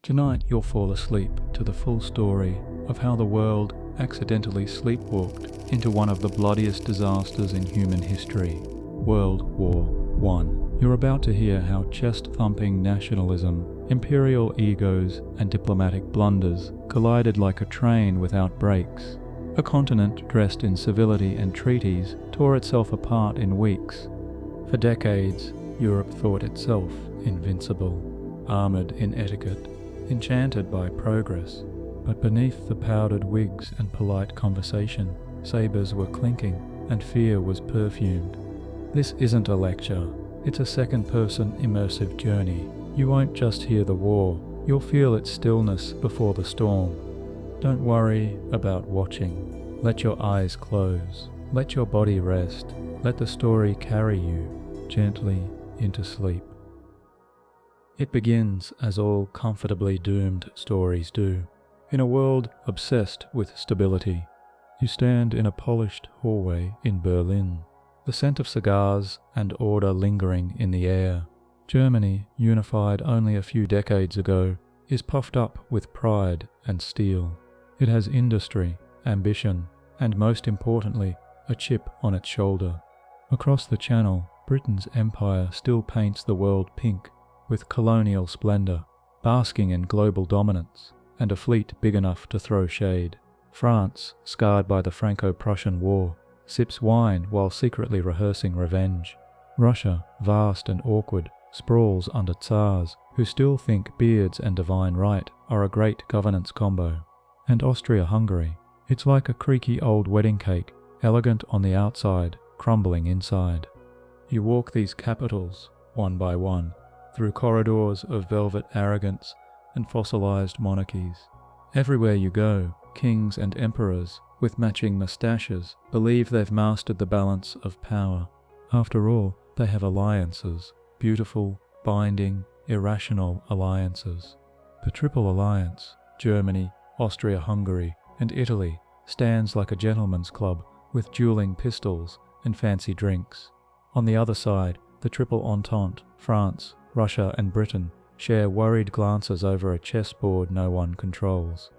Tonight you'll fall asleep to the full story of how the world accidentally sleepwalked into one of the bloodiest disasters in human history, World War I. You're about to hear how chest-thumping nationalism, imperial egos, and diplomatic blunders collided like a train without brakes. A continent dressed in civility and treaties tore itself apart in weeks. For decades, Europe thought itself invincible, armoured in etiquette, enchanted by progress. But beneath the powdered wigs and polite conversation, sabres were clinking and fear was perfumed. This isn't a lecture, it's a second-person immersive journey. You won't just hear the war, you'll feel its stillness before the storm. Don't worry about watching. Let your eyes close. Let your body rest. Let the story carry you gently into sleep. It begins as all comfortably doomed stories do. In a world obsessed with stability, you stand in a polished hallway in Berlin, the scent of cigars and order lingering in the air. Germany, unified only a few decades ago, is puffed up with pride and steel. It has industry, ambition, and most importantly, a chip on its shoulder. Across the Channel, Britain's empire still paints the world pink, with colonial splendour, basking in global dominance, and a fleet big enough to throw shade. France, scarred by the Franco-Prussian War, sips wine while secretly rehearsing revenge. Russia, vast and awkward, sprawls under Tsars, who still think beards and divine right are a great governance combo. And Austria-Hungary, it's like a creaky old wedding cake, elegant on the outside, crumbling inside. You walk these capitals, one by one, through corridors of velvet arrogance and fossilized monarchies. Everywhere you go, kings and emperors, with matching moustaches, believe they've mastered the balance of power. After all, they have alliances, beautiful, binding, irrational alliances. The Triple Alliance, Germany, Austria-Hungary, and Italy, stands like a gentleman's club with dueling pistols and fancy drinks. On the other side, the Triple Entente, France, Russia and Britain, share worried glances over a chessboard no one controls.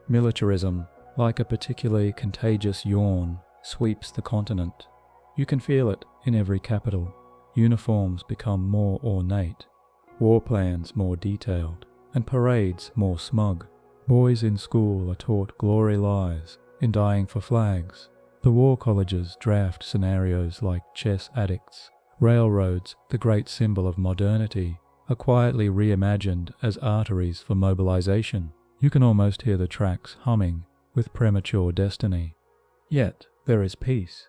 Militarism, like a particularly contagious yawn, sweeps the continent. You can feel it in every capital. Uniforms become more ornate, war plans more detailed, and parades more smug. Boys in school are taught glory lies in dying for flags. The war colleges draft scenarios like chess addicts. Railroads, the great symbol of modernity, are quietly reimagined as arteries for mobilization. You can almost hear the tracks humming with premature destiny. Yet there is peace.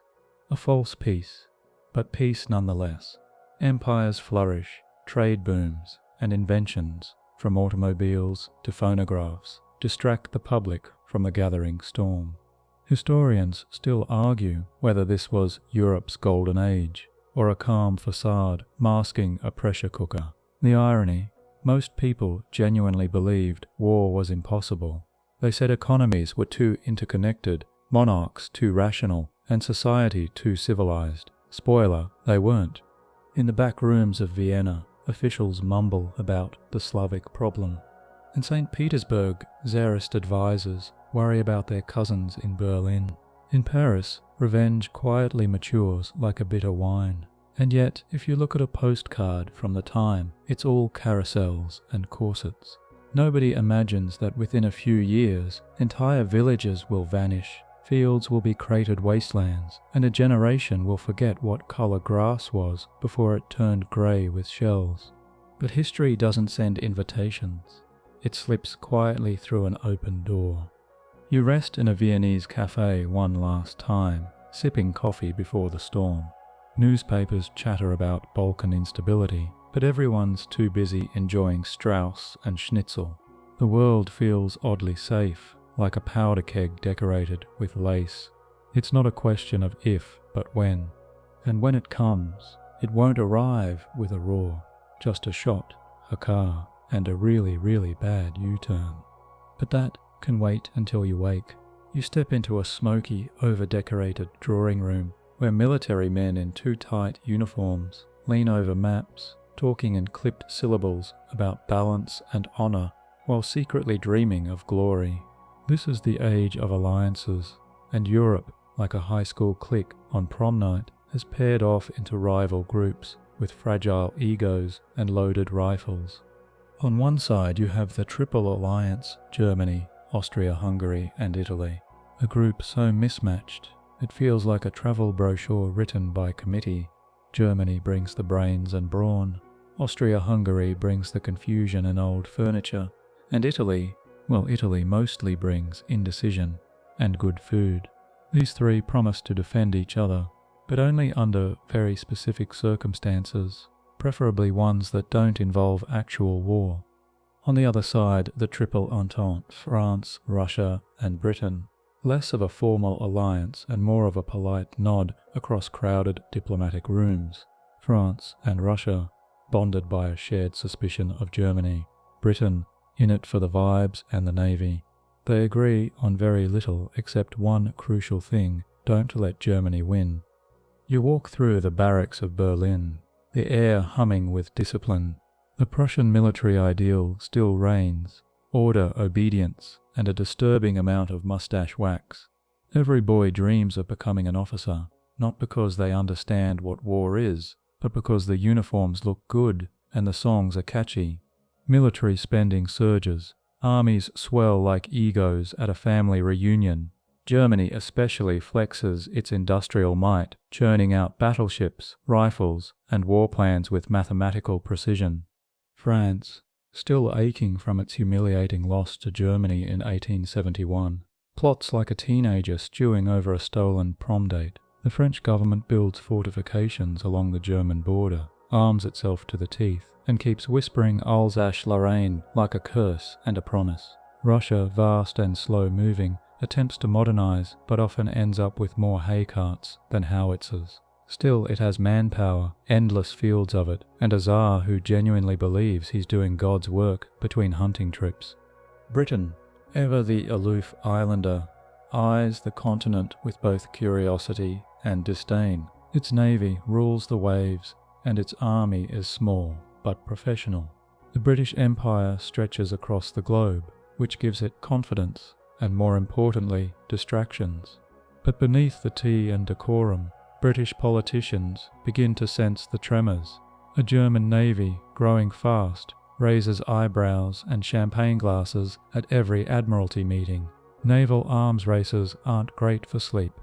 A false peace, but peace nonetheless. Empires flourish, trade booms, and inventions, from automobiles to phonographs, distract the public from the gathering storm. Historians still argue whether this was Europe's golden age, or a calm facade masking a pressure cooker. The irony, most people genuinely believed war was impossible. They said economies were too interconnected, monarchs too rational, and society too civilized. Spoiler, they weren't. In the back rooms of Vienna, officials mumble about the Slavic problem. In St. Petersburg, Tsarist advisors worry about their cousins in Berlin. In Paris, revenge quietly matures like a bitter wine. And yet, if you look at a postcard from the time, it's all carousels and corsets. Nobody imagines that within a few years, entire villages will vanish, fields will be cratered wastelands, and a generation will forget what colour grass was before it turned grey with shells. But history doesn't send invitations. It slips quietly through an open door. You rest in a Viennese cafe one last time, sipping coffee before the storm. Newspapers chatter about Balkan instability, but everyone's too busy enjoying Strauss and Schnitzel. The world feels oddly safe, like a powder keg decorated with lace. It's not a question of if, but when. And when it comes, it won't arrive with a roar, just a shot, a car, and a really, really bad U-turn. But that can wait until you wake. You step into a smoky, over-decorated drawing room where military men in too tight uniforms lean over maps, talking in clipped syllables about balance and honour while secretly dreaming of glory. This is the age of alliances, and Europe, like a high school clique on prom night, has paired off into rival groups with fragile egos and loaded rifles. On one side you have the Triple Alliance: Germany, Austria-Hungary and Italy, a group so mismatched it feels like a travel brochure written by committee. Germany brings the brains and brawn, Austria-Hungary brings the confusion and old furniture, and Italy mostly brings indecision and good food. These three promise to defend each other, but only under very specific circumstances, preferably ones that don't involve actual war. On the other side, the Triple Entente: France, Russia, and Britain. Less of a formal alliance and more of a polite nod across crowded diplomatic rooms. France and Russia, bonded by a shared suspicion of Germany. Britain, in it for the vibes and the navy. They agree on very little except one crucial thing: don't let Germany win. You walk through the barracks of Berlin, the air humming with discipline. The Prussian military ideal still reigns: order, obedience, and a disturbing amount of mustache wax. Every boy dreams of becoming an officer, not because they understand what war is, but because the uniforms look good and the songs are catchy. Military spending surges. Armies swell like egos at a family reunion. Germany especially flexes its industrial might, churning out battleships, rifles, and war plans with mathematical precision. France, still aching from its humiliating loss to Germany in 1871, plots like a teenager stewing over a stolen prom date. The French government builds fortifications along the German border, arms itself to the teeth, and keeps whispering Alsace-Lorraine like a curse and a promise. Russia, vast and slow-moving, attempts to modernize but often ends up with more hay carts than howitzers. Still, it has manpower, endless fields of it, and a Tsar who genuinely believes he's doing God's work between hunting trips. Britain, ever the aloof islander, eyes the continent with both curiosity and disdain. Its navy rules the waves, and its army is small but professional. The British Empire stretches across the globe, which gives it confidence and, more importantly, distractions. But beneath the tea and decorum, British politicians begin to sense the tremors. A German navy, growing fast, raises eyebrows and champagne glasses at every admiralty meeting. Naval arms races aren't great for sleep.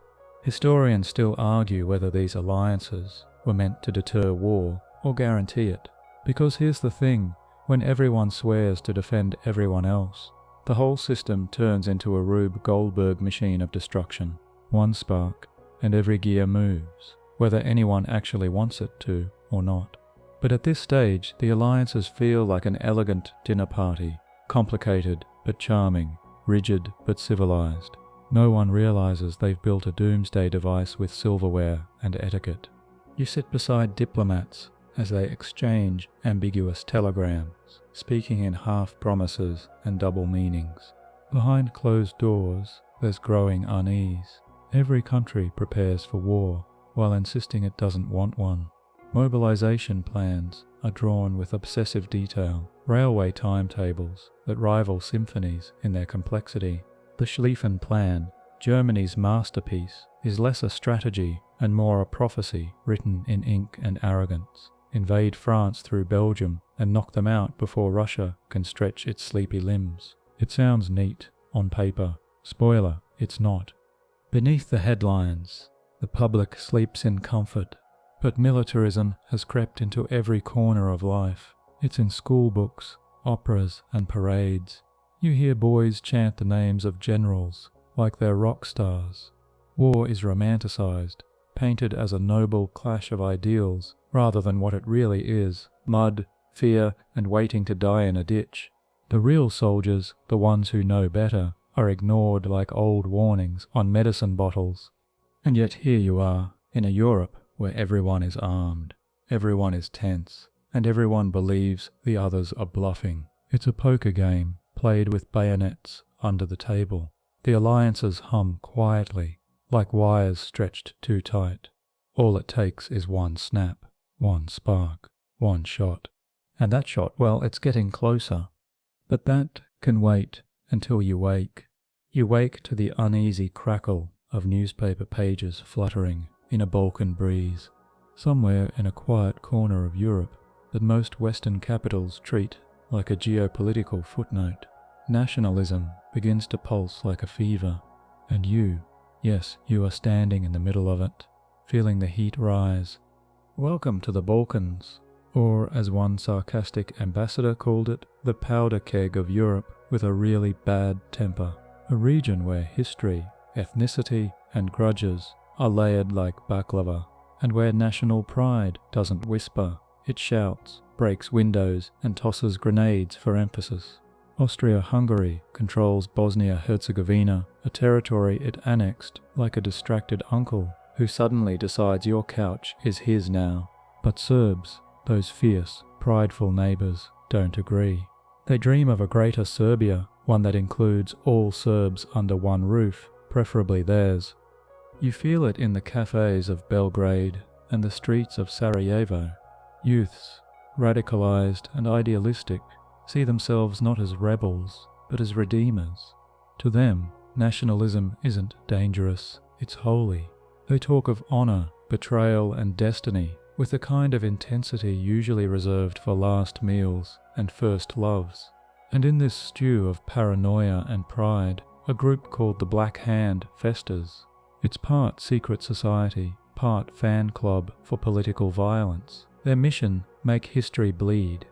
Historians still argue whether these alliances were meant to deter war or guarantee it. Because here's the thing, when everyone swears to defend everyone else, the whole system turns into a Rube Goldberg machine of destruction. One spark, and every gear moves, whether anyone actually wants it to or not. But at this stage, the alliances feel like an elegant dinner party, complicated but charming, rigid but civilized. No one realizes they've built a doomsday device with silverware and etiquette. You sit beside diplomats as they exchange ambiguous telegrams, speaking in half-promises and double meanings. Behind closed doors, there's growing unease. Every country prepares for war, while insisting it doesn't want one. Mobilization plans are drawn with obsessive detail, railway timetables that rival symphonies in their complexity. The Schlieffen Plan, Germany's masterpiece, is less a strategy and more a prophecy written in ink and arrogance. Invade France through Belgium and knock them out before Russia can stretch its sleepy limbs. It sounds neat on paper. Spoiler, it's not. Beneath the headlines, the public sleeps in comfort, but militarism has crept into every corner of life. It's in school books, operas, and parades. You hear boys chant the names of generals like they're rock stars. War is romanticized, painted as a noble clash of ideals rather than what it really is: mud, fear, and waiting to die in a ditch. The real soldiers, the ones who know better, are ignored like old warnings on medicine bottles. And yet here you are, in a Europe where everyone is armed, everyone is tense, and everyone believes the others are bluffing. It's a poker game, played with bayonets under the table. The alliances hum quietly, like wires stretched too tight. All it takes is one snap, one spark, one shot. And that shot, well, it's getting closer. But that can wait until you wake. You wake to the uneasy crackle of newspaper pages fluttering in a Balkan breeze, somewhere in a quiet corner of Europe that most Western capitals treat like a geopolitical footnote. Nationalism begins to pulse like a fever, and you, yes, you are standing in the middle of it, feeling the heat rise. Welcome to the Balkans, or as one sarcastic ambassador called it, the powder keg of Europe with a really bad temper. A region where history, ethnicity, and grudges are layered like baklava, and where national pride doesn't whisper, it shouts, breaks windows, and tosses grenades for emphasis. Austria-Hungary controls Bosnia-Herzegovina, a territory it annexed like a distracted uncle who suddenly decides your couch is his now. But Serbs, those fierce, prideful neighbours, don't agree. They dream of a greater Serbia, one that includes all Serbs under one roof, preferably theirs. You feel it in the cafes of Belgrade and the streets of Sarajevo. Youths, radicalized and idealistic, see themselves not as rebels, but as redeemers. To them, nationalism isn't dangerous, it's holy. They talk of honor, betrayal, and destiny with the kind of intensity usually reserved for last meals and first loves. And in this stew of paranoia and pride, a group called the Black Hand festers. It's part secret society, part fan club for political violence. Their mission: make history bleed.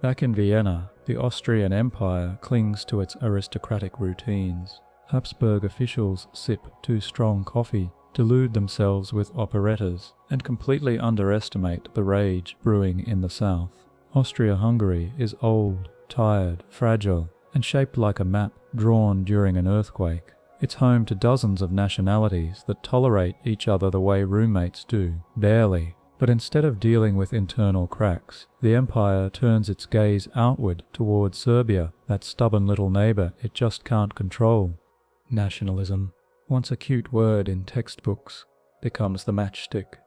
Back in Vienna, the Austrian Empire clings to its aristocratic routines. Habsburg officials sip too strong coffee, delude themselves with operettas, and completely underestimate the rage brewing in the south. Austria-Hungary is old, tired, fragile, and shaped like a map drawn during an earthquake. It's home to dozens of nationalities that tolerate each other the way roommates do, barely. But instead of dealing with internal cracks, the empire turns its gaze outward towards Serbia, that stubborn little neighbor it just can't control. Nationalism, once a cute word in textbooks, becomes the matchstick.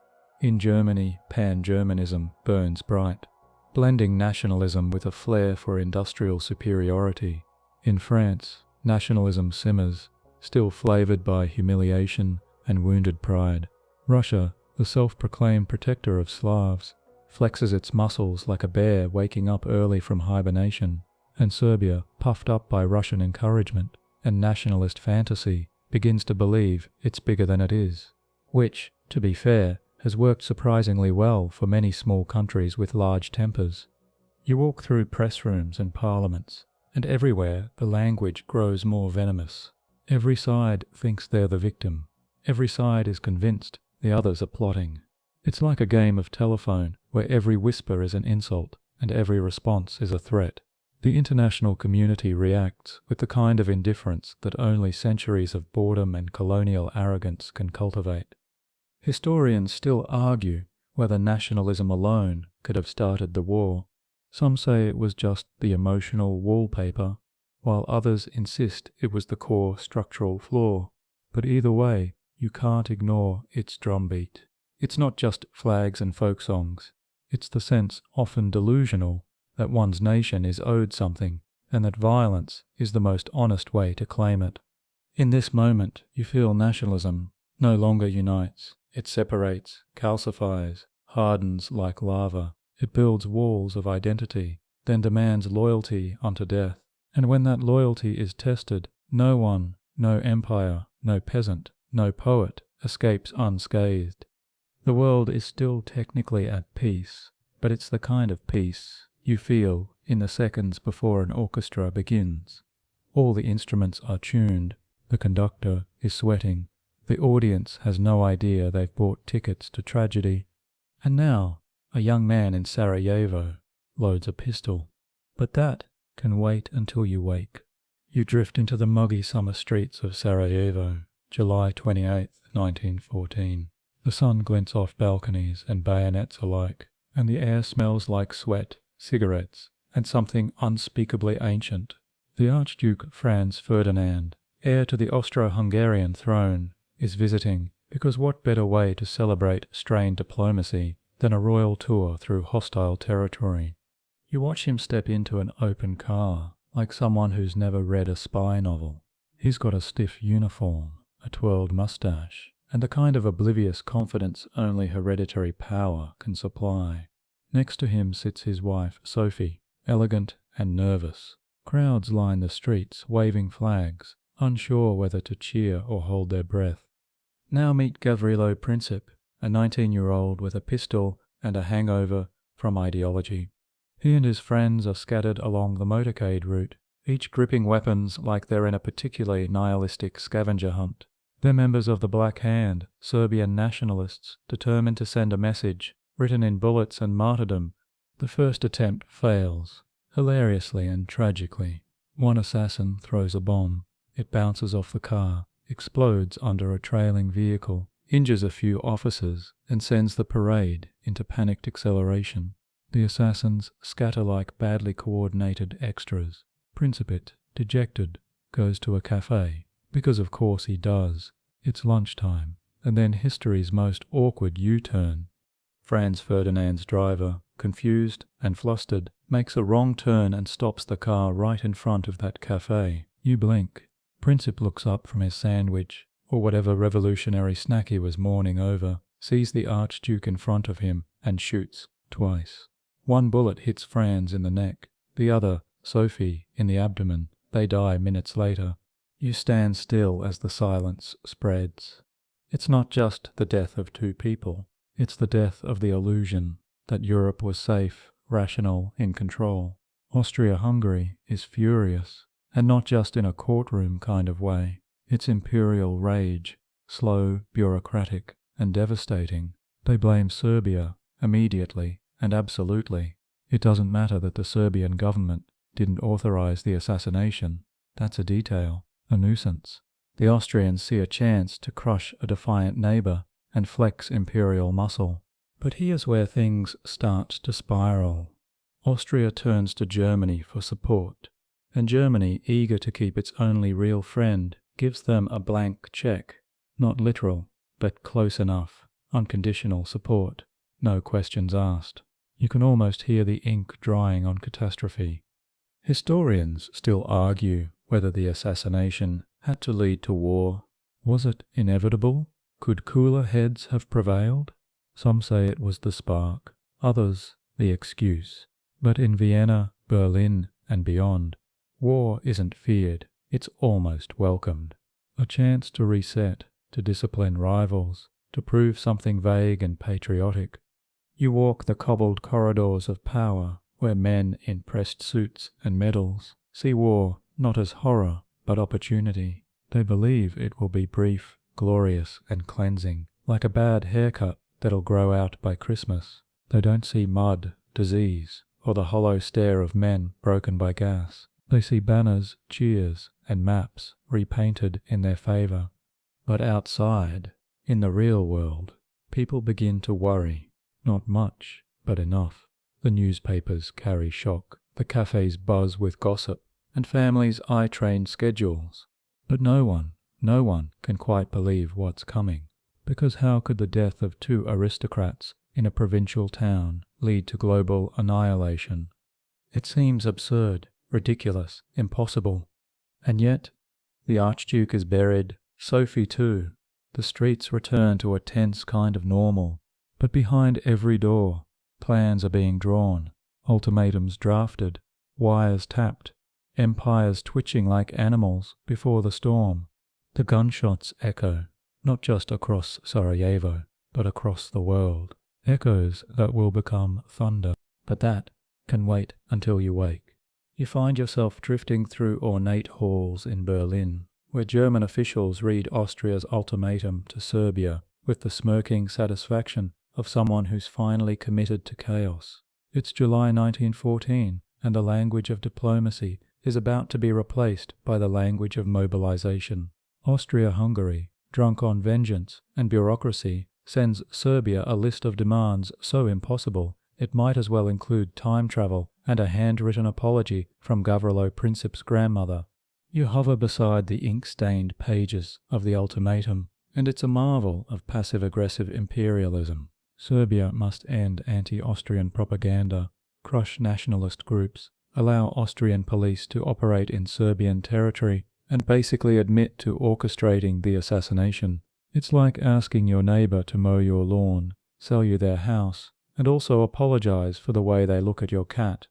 In Germany, pan-Germanism burns bright, blending nationalism with a flair for industrial superiority. In France, nationalism simmers, still flavored by humiliation and wounded pride. Russia, the self-proclaimed protector of Slavs, flexes its muscles like a bear waking up early from hibernation, and Serbia, puffed up by Russian encouragement and nationalist fantasy, begins to believe it's bigger than it is, which, to be fair, has worked surprisingly well for many small countries with large tempers. You walk through press rooms and parliaments, and everywhere the language grows more venomous. Every side thinks they're the victim. Every side is convinced the others are plotting. It's like a game of telephone where every whisper is an insult and every response is a threat. The international community reacts with the kind of indifference that only centuries of boredom and colonial arrogance can cultivate. Historians still argue whether nationalism alone could have started the war. Some say it was just the emotional wallpaper, while others insist it was the core structural flaw. But either way, you can't ignore its drumbeat. It's not just flags and folk songs. It's the sense, often delusional, that one's nation is owed something, and that violence is the most honest way to claim it. In this moment, you feel nationalism no longer unites. It separates, calcifies, hardens like lava. It builds walls of identity, then demands loyalty unto death. And when that loyalty is tested, no one, no empire, no peasant, no poet escapes unscathed. The world is still technically at peace, but it's the kind of peace you feel in the seconds before an orchestra begins. All the instruments are tuned, the conductor is sweating, the audience has no idea they've bought tickets to tragedy. And now, a young man in Sarajevo loads a pistol. But that can wait until you wake. You drift into the muggy summer streets of Sarajevo, July 28, 1914. The sun glints off balconies and bayonets alike, and the air smells like sweat, cigarettes, and something unspeakably ancient. The Archduke Franz Ferdinand, heir to the Austro-Hungarian throne, is visiting, because what better way to celebrate strained diplomacy than a royal tour through hostile territory? You watch him step into an open car, like someone who's never read a spy novel. He's got a stiff uniform, a twirled mustache, and the kind of oblivious confidence only hereditary power can supply. Next to him sits his wife, Sophie, elegant and nervous. Crowds line the streets, waving flags, unsure whether to cheer or hold their breath. Now meet Gavrilo Princip, a 19-year-old with a pistol and a hangover from ideology. He and his friends are scattered along the motorcade route, each gripping weapons like they're in a particularly nihilistic scavenger hunt. They're members of the Black Hand, Serbian nationalists determined to send a message, written in bullets and martyrdom. The first attempt fails, hilariously and tragically. One assassin throws a bomb. It bounces off the car, explodes under a trailing vehicle, injures a few officers, and sends the parade into panicked acceleration. The assassins scatter like badly coordinated extras. Principit, dejected, goes to a cafe, because of course he does. It's lunchtime, and then history's most awkward U-turn. Franz Ferdinand's driver, confused and flustered, makes a wrong turn and stops the car right in front of that cafe. You blink. Princip looks up from his sandwich, or whatever revolutionary snack he was mourning over, sees the Archduke in front of him, and shoots twice. One bullet hits Franz in the neck, the other, Sophie, in the abdomen. They die minutes later. You stand still as the silence spreads. It's not just the death of two people. It's the death of the illusion that Europe was safe, rational, in control. Austria-Hungary is furious, and not just in a courtroom kind of way. It's imperial rage, slow, bureaucratic, and devastating. They blame Serbia, immediately and absolutely. It doesn't matter that the Serbian government didn't authorize the assassination. That's a detail, a nuisance. The Austrians see a chance to crush a defiant neighbor and flex imperial muscle. But here's where things start to spiral. Austria turns to Germany for support, and Germany, eager to keep its only real friend, gives them a blank check. Not literal, but close enough. Unconditional support. No questions asked. You can almost hear the ink drying on catastrophe. Historians still argue whether the assassination had to lead to war. Was it inevitable? Could cooler heads have prevailed? Some say it was the spark, others the excuse. But in Vienna, Berlin, and beyond, war isn't feared, it's almost welcomed. A chance to reset, to discipline rivals, to prove something vague and patriotic. You walk the cobbled corridors of power, where men in pressed suits and medals see war not as horror, but opportunity. They believe it will be brief, glorious, and cleansing, like a bad haircut that'll grow out by Christmas. They don't see mud, disease, or the hollow stare of men broken by gas. They see banners, cheers, and maps repainted in their favor. But outside, in the real world, people begin to worry. Not much, but enough. The newspapers carry shock, the cafes buzz with gossip, and families eye-train schedules. But no one can quite believe what's coming, because how could the death of two aristocrats in a provincial town lead to global annihilation? It seems absurd, ridiculous, impossible. And yet, the Archduke is buried, Sophie too. The streets return to a tense kind of normal, but behind every door, plans are being drawn, ultimatums drafted, wires tapped, empires twitching like animals before the storm. The gunshots echo, not just across Sarajevo, but across the world. Echoes that will become thunder, but that can wait until you wake. You find yourself drifting through ornate halls in Berlin, where German officials read Austria's ultimatum to Serbia with the smirking satisfaction of someone who's finally committed to chaos. It's July 1914, and the language of diplomacy is about to be replaced by the language of mobilization. Austria-Hungary, drunk on vengeance and bureaucracy, sends Serbia a list of demands so impossible it might as well include time travel and a handwritten apology from Gavrilo Princip's grandmother. You hover beside the ink-stained pages of the ultimatum, and it's a marvel of passive-aggressive imperialism. Serbia must end anti-Austrian propaganda, crush nationalist groups, allow Austrian police to operate in Serbian territory, and basically admit to orchestrating the assassination. It's like asking your neighbor to mow your lawn, sell you their house, and also apologize for the way they look at your cat.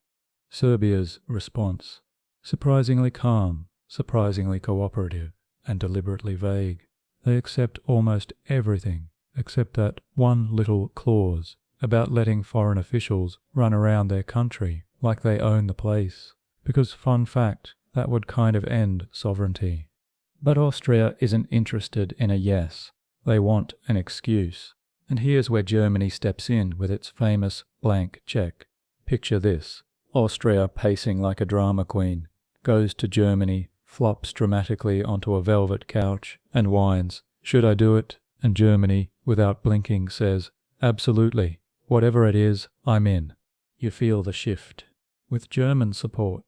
Serbia's response: surprisingly calm, surprisingly cooperative, and deliberately vague. They accept almost everything, except that one little clause about letting foreign officials run around their country like they own the place, because, fun fact, that would kind of end sovereignty. But Austria isn't interested in a yes. They want an excuse. And here's where Germany steps in with its famous blank check. Picture this: Austria, pacing like a drama queen, goes to Germany, flops dramatically onto a velvet couch, and whines, "Should I do it?" And Germany, without blinking, says, "Absolutely. Whatever it is, I'm in." You feel the shift. With German support,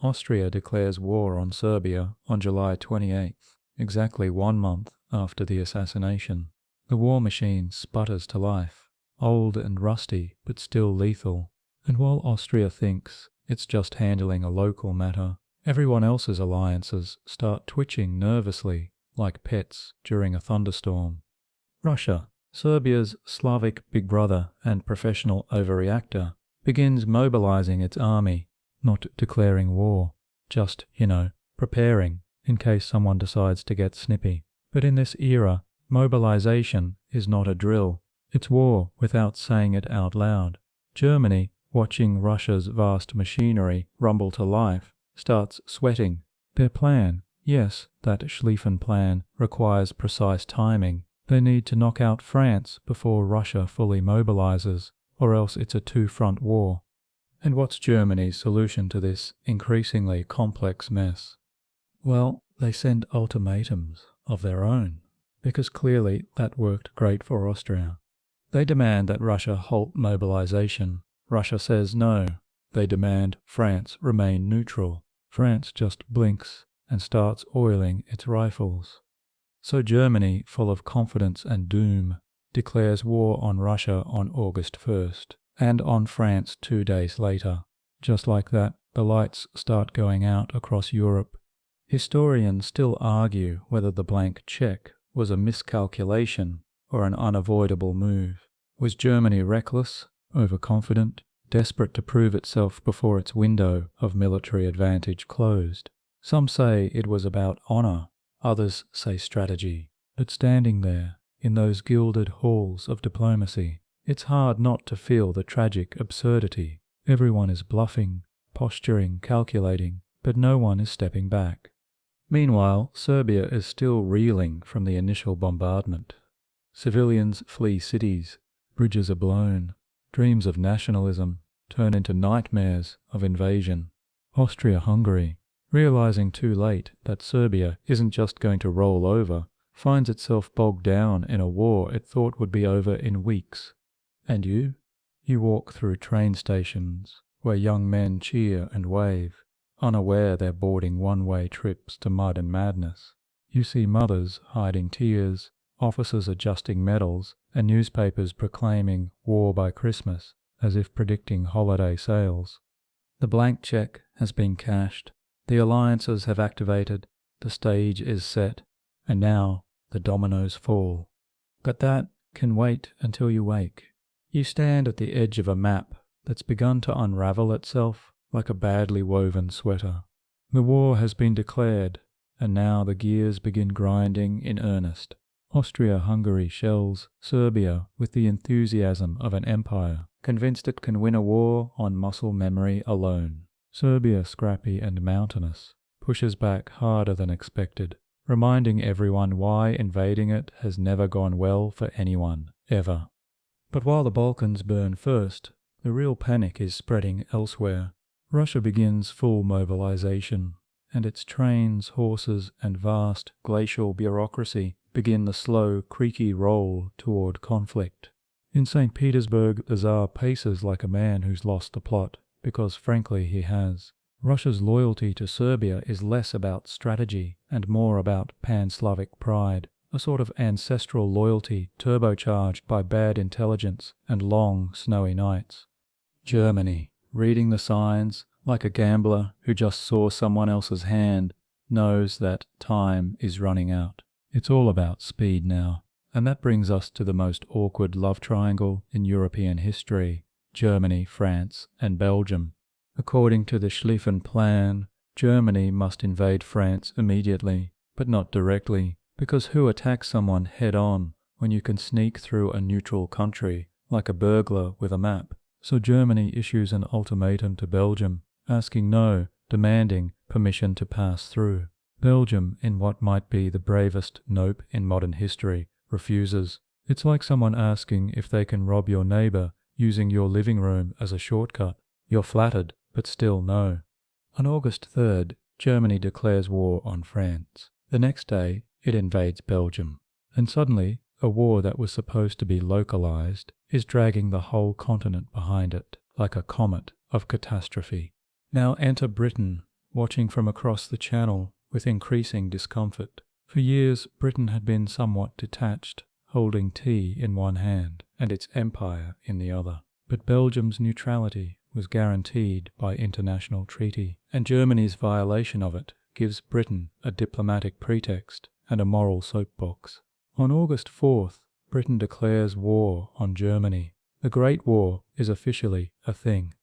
Austria declares war on Serbia on July 28th, exactly 1 month after the assassination. The war machine sputters to life, old and rusty but still lethal. And while Austria thinks it's just handling a local matter, everyone else's alliances start twitching nervously like pets during a thunderstorm. Russia, Serbia's Slavic big brother and professional overreactor, begins mobilizing its army, not declaring war, just, preparing in case someone decides to get snippy. But in this era, mobilization is not a drill. It's war without saying it out loud. Germany, watching Russia's vast machinery rumble to life, starts sweating. Their plan, yes, that Schlieffen plan, requires precise timing. They need to knock out France before Russia fully mobilizes, or else it's a two-front war. And what's Germany's solution to this increasingly complex mess? Well, they send ultimatums of their own, because clearly that worked great for Austria. They demand that Russia halt mobilization. Russia says no. They demand France remain neutral. France just blinks and starts oiling its rifles. So Germany, full of confidence and doom, declares war on Russia on August 1st, and on France 2 days later. Just like that, the lights start going out across Europe. Historians still argue whether the blank check was a miscalculation or an unavoidable move. Was Germany reckless, overconfident, desperate to prove itself before its window of military advantage closed? Some say it was about honor, others say strategy. But standing there, in those gilded halls of diplomacy, it's hard not to feel the tragic absurdity. Everyone is bluffing, posturing, calculating, but no one is stepping back. Meanwhile, Serbia is still reeling from the initial bombardment. Civilians flee cities, bridges are blown, dreams of nationalism turn into nightmares of invasion. Austria-Hungary, realizing too late that Serbia isn't just going to roll over, finds itself bogged down in a war it thought would be over in weeks. And you? You walk through train stations where young men cheer and wave, unaware they're boarding one-way trips to mud and madness. You see mothers hiding tears, officers adjusting medals, and newspapers proclaiming war by Christmas, as if predicting holiday sales. The blank check has been cashed, the alliances have activated, the stage is set, and now the dominoes fall. But that can wait until you wake. You stand at the edge of a map that's begun to unravel itself like a badly woven sweater. The war has been declared, and now the gears begin grinding in earnest. Austria-Hungary shells Serbia with the enthusiasm of an empire, convinced it can win a war on muscle memory alone. Serbia, scrappy and mountainous, pushes back harder than expected, reminding everyone why invading it has never gone well for anyone, ever. But while the Balkans burn first, the real panic is spreading elsewhere. Russia begins full mobilization, and its trains, horses, and vast glacial bureaucracy begin the slow, creaky roll toward conflict. In St. Petersburg, the Tsar paces like a man who's lost the plot, because frankly he has. Russia's loyalty to Serbia is less about strategy and more about pan-Slavic pride, a sort of ancestral loyalty turbocharged by bad intelligence and long, snowy nights. Germany, reading the signs, like a gambler who just saw someone else's hand knows that time is running out. It's all about speed now. And that brings us to the most awkward love triangle in European history: Germany, France, and Belgium. According to the Schlieffen Plan, Germany must invade France immediately, but not directly, because who attacks someone head-on when you can sneak through a neutral country like a burglar with a map? So Germany issues an ultimatum to Belgium, asking no, demanding permission to pass through. Belgium, in what might be the bravest nope in modern history, refuses. It's like someone asking if they can rob your neighbor using your living room as a shortcut. You're flattered, but still no. On August 3rd, Germany declares war on France. The next day, it invades Belgium. And suddenly, a war that was supposed to be localized is dragging the whole continent behind it, like a comet of catastrophe. Now enter Britain, watching from across the Channel with increasing discomfort. For years, Britain had been somewhat detached, holding tea in one hand and its empire in the other. But Belgium's neutrality was guaranteed by international treaty, and Germany's violation of it gives Britain a diplomatic pretext and a moral soapbox. On August 4th, Britain declares war on Germany. The Great War is officially a thing.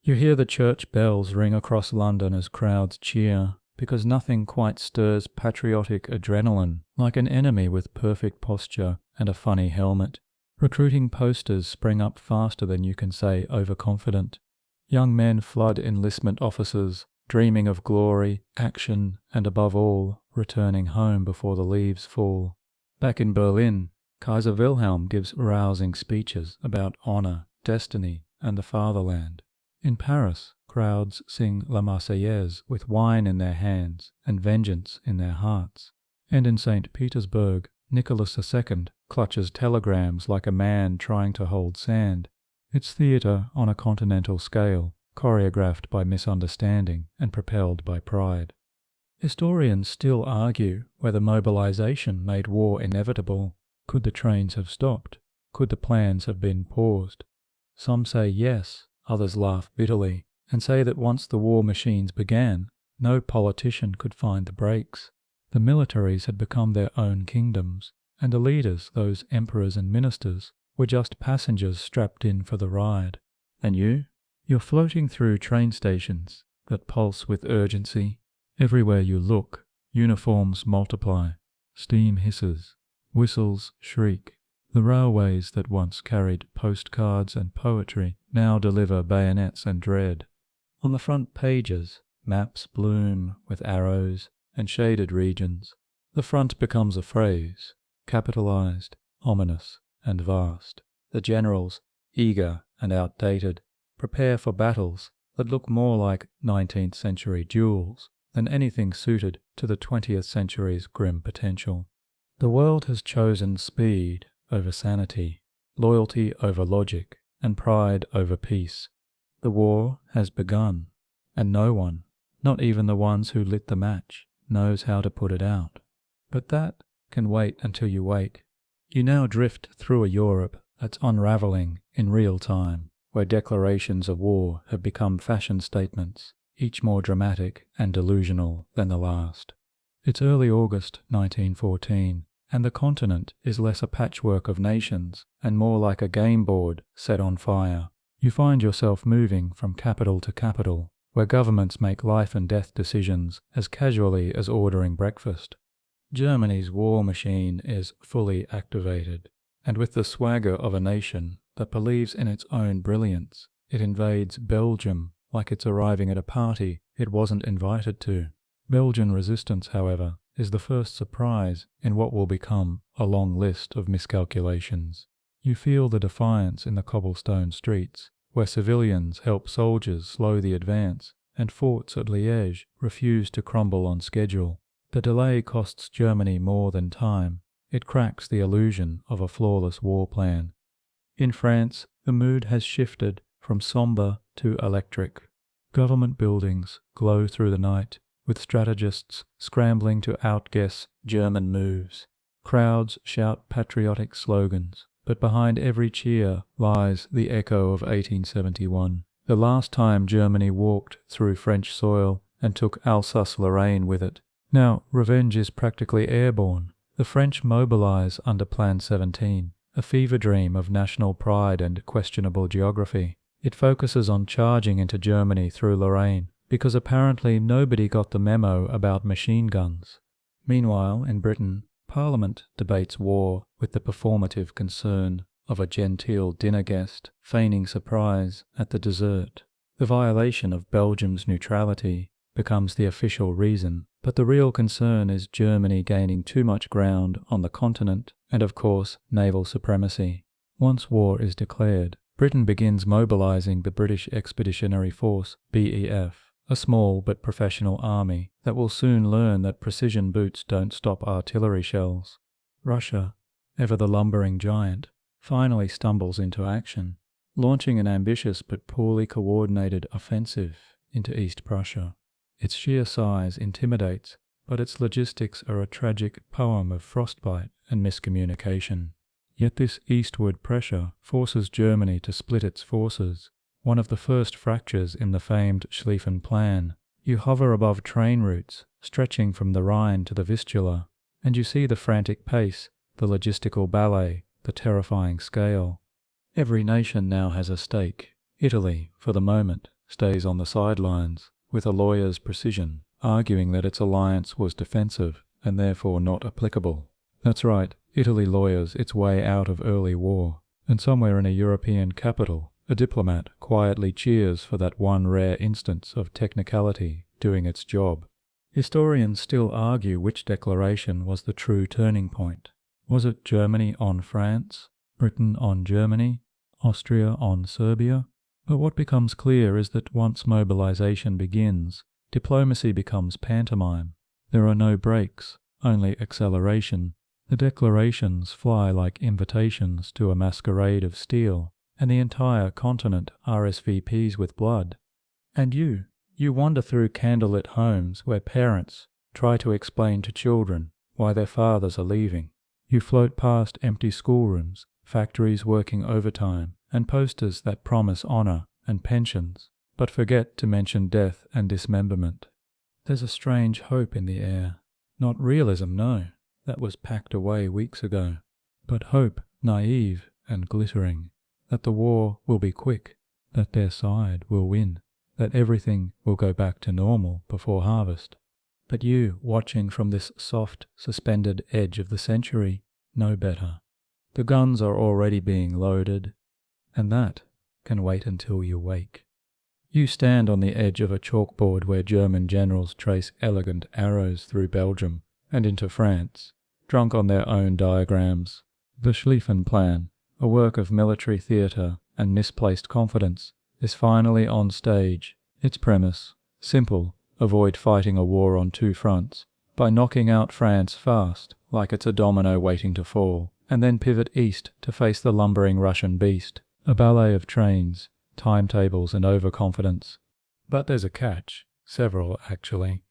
You hear the church bells ring across London as crowds cheer, because nothing quite stirs patriotic adrenaline like an enemy with perfect posture and a funny helmet. Recruiting posters spring up faster than you can say overconfident. Young men flood enlistment offices, dreaming of glory, action, and above all, returning home before the leaves fall. Back in Berlin, Kaiser Wilhelm gives rousing speeches about honor, destiny, and the fatherland. In Paris, crowds sing La Marseillaise with wine in their hands and vengeance in their hearts. And in St. Petersburg, Nicholas II clutches telegrams like a man trying to hold sand. It's theatre on a continental scale, choreographed by misunderstanding and propelled by pride. Historians still argue whether mobilization made war inevitable. Could the trains have stopped? Could the plans have been paused? Some say yes, others laugh bitterly, and say that once the war machines began, no politician could find the brakes. The militaries had become their own kingdoms, and the leaders, those emperors and ministers, were just passengers strapped in for the ride. And you? You're floating through train stations that pulse with urgency. Everywhere you look, uniforms multiply, steam hisses, whistles shriek. The railways that once carried postcards and poetry now deliver bayonets and dread. On the front pages, maps bloom with arrows and shaded regions. The front becomes a phrase, capitalized, ominous, and vast. The generals, eager and outdated, prepare for battles that look more like 19th century duels than anything suited to the 20th century's grim potential. The world has chosen speed over sanity, loyalty over logic, and pride over peace. The war has begun, and no one, not even the ones who lit the match, knows how to put it out. But that can wait until you wake. You now drift through a Europe that's unraveling in real time, where declarations of war have become fashion statements, each more dramatic and delusional than the last. It's early August 1914, and the continent is less a patchwork of nations and more like a game board set on fire. You find yourself moving from capital to capital, where governments make life and death decisions as casually as ordering breakfast. Germany's war machine is fully activated, and with the swagger of a nation that believes in its own brilliance, it invades Belgium like it's arriving at a party it wasn't invited to. Belgian resistance, however, is the first surprise in what will become a long list of miscalculations. You feel the defiance in the cobblestone streets, where civilians help soldiers slow the advance, and forts at Liège refuse to crumble on schedule. The delay costs Germany more than time. It cracks the illusion of a flawless war plan. In France, the mood has shifted from sombre to electric. Government buildings glow through the night, with strategists scrambling to outguess German moves. Crowds shout patriotic slogans, but behind every cheer lies the echo of 1871. the last time Germany walked through French soil and took Alsace-Lorraine with it. Now, revenge is practically airborne. The French mobilize under Plan 17, a fever dream of national pride and questionable geography. It focuses on charging into Germany through Lorraine, because apparently nobody got the memo about machine guns. Meanwhile, in Britain, Parliament debates war with the performative concern of a genteel dinner guest feigning surprise at the dessert. The violation of Belgium's neutrality becomes the official reason, but the real concern is Germany gaining too much ground on the continent and, of course, naval supremacy. Once war is declared, Britain begins mobilizing the British Expeditionary Force, BEF, a small but professional army that will soon learn that precision boots don't stop artillery shells. Russia, ever the lumbering giant, finally stumbles into action, launching an ambitious but poorly coordinated offensive into East Prussia. Its sheer size intimidates, but its logistics are a tragic poem of frostbite and miscommunication. Yet this eastward pressure forces Germany to split its forces, one of the first fractures in the famed Schlieffen Plan. You hover above train routes, stretching from the Rhine to the Vistula, and you see the frantic pace, the logistical ballet, the terrifying scale. Every nation now has a stake. Italy, for the moment, stays on the sidelines, with a lawyer's precision, arguing that its alliance was defensive and therefore not applicable. That's right, Italy lawyers its way out of early war, and somewhere in a European capital, a diplomat quietly cheers for that one rare instance of technicality doing its job. Historians still argue which declaration was the true turning point. Was it Germany on France, Britain on Germany, Austria on Serbia? But what becomes clear is that once mobilization begins, diplomacy becomes pantomime. There are no breaks, only acceleration. The declarations fly like invitations to a masquerade of steel, and the entire continent RSVPs with blood. And you wander through candlelit homes where parents try to explain to children why their fathers are leaving. You float past empty schoolrooms, factories working overtime, and posters that promise honor and pensions, but forget to mention death and dismemberment. There's a strange hope in the air. Not realism, no, that was packed away weeks ago, but hope, naive and glittering, that the war will be quick, that their side will win, that everything will go back to normal before harvest. But you, watching from this soft, suspended edge of the century, know better. The guns are already being loaded, and that can wait until you wake. You stand on the edge of a chalkboard where German generals trace elegant arrows through Belgium and into France, drunk on their own diagrams. The Schlieffen Plan, a work of military theatre and misplaced confidence, is finally on stage. Its premise, simple: avoid fighting a war on two fronts by knocking out France fast, like it's a domino waiting to fall, and then pivot east to face the lumbering Russian beast. A ballet of trains, timetables and overconfidence. But there's a catch, several actually.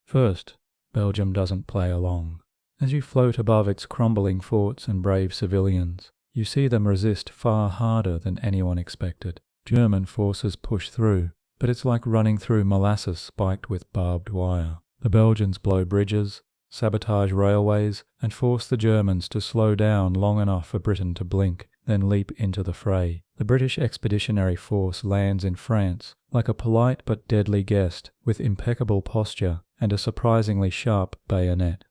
First, Belgium doesn't play along. As you float above its crumbling forts and brave civilians, you see them resist far harder than anyone expected. German forces push through, but it's like running through molasses spiked with barbed wire. The Belgians blow bridges, sabotage railways, and force the Germans to slow down long enough for Britain to blink, then leap into the fray. The British Expeditionary Force lands in France like a polite but deadly guest, with impeccable posture and a surprisingly sharp bayonet.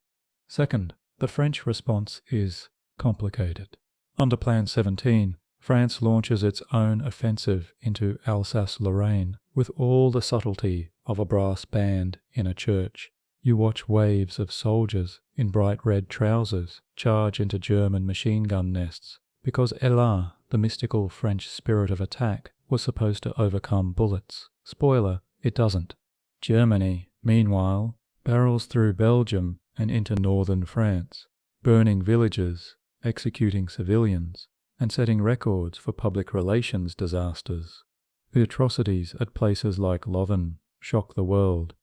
Second, the French response is complicated. Under Plan 17, France launches its own offensive into Alsace-Lorraine with all the subtlety of a brass band in a church. You watch waves of soldiers in bright red trousers charge into German machine gun nests, because Elan, the mystical French spirit of attack, was supposed to overcome bullets. Spoiler, it doesn't. Germany, meanwhile, barrels through Belgium and into northern France, burning villages, executing civilians, and setting records for public relations disasters. The atrocities at places like Loven shock the world.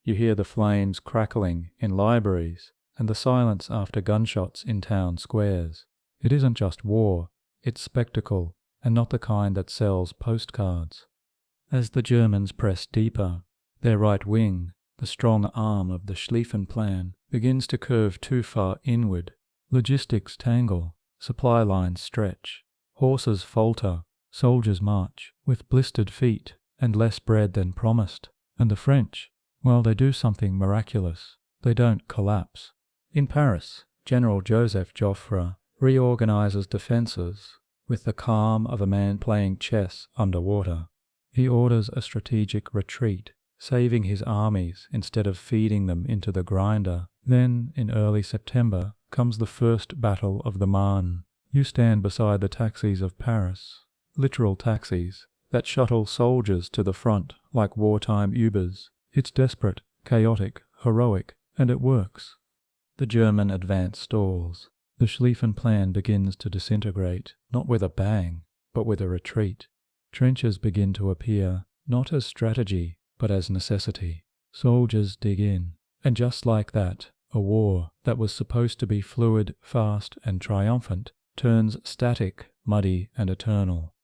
You hear the flames crackling in libraries and the silence after gunshots in town squares. It isn't just war, it's spectacle, and not the kind that sells postcards. As the Germans press deeper, their right wing, the strong arm of the Schlieffen Plan, begins to curve too far inward. Logistics tangle, supply lines stretch, horses falter, soldiers march with blistered feet and less bread than promised. And the French, well, they do something miraculous. They don't collapse. In Paris, General Joseph Joffre reorganizes defenses with the calm of a man playing chess underwater. He orders a strategic retreat, saving his armies instead of feeding them into the grinder. Then, in early September, comes the first battle of the Marne. You stand beside the taxis of Paris, literal taxis, that shuttle soldiers to the front like wartime Ubers. It's desperate, chaotic, heroic, and it works. The German advance stalls. The Schlieffen Plan begins to disintegrate, not with a bang, but with a retreat. Trenches begin to appear, not as strategy, but as necessity. Soldiers dig in, and just like that, a war that was supposed to be fluid, fast, and triumphant turns static, muddy, and eternal.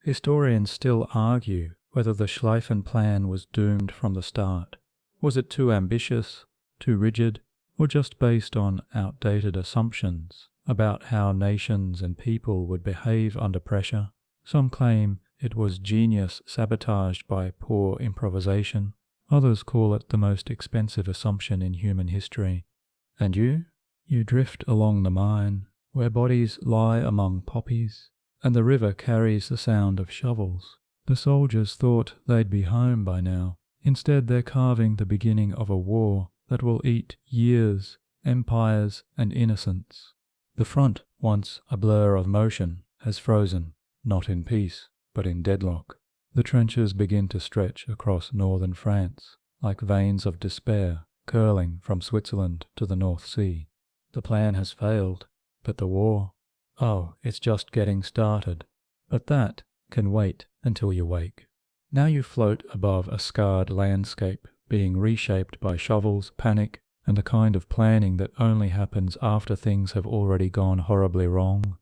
Historians still argue whether the Schlieffen Plan was doomed from the start. Was it too ambitious, too rigid, or just based on outdated assumptions about how nations and people would behave under pressure? Some claim it was genius sabotaged by poor improvisation. Others call it the most expensive assumption in human history. And you? You drift along the Main, where bodies lie among poppies, and the river carries the sound of shovels. The soldiers thought they'd be home by now. Instead, they're carving the beginning of a war that will eat years, empires, and innocence. The front, once a blur of motion, has frozen, not in peace, but in deadlock. The trenches begin to stretch across northern France, like veins of despair curling from Switzerland to the North Sea. The plan has failed, but the war? Oh, it's just getting started. But that can wait until you wake. Now you float above a scarred landscape, being reshaped by shovels, panic, and the kind of planning that only happens after things have already gone horribly wrong.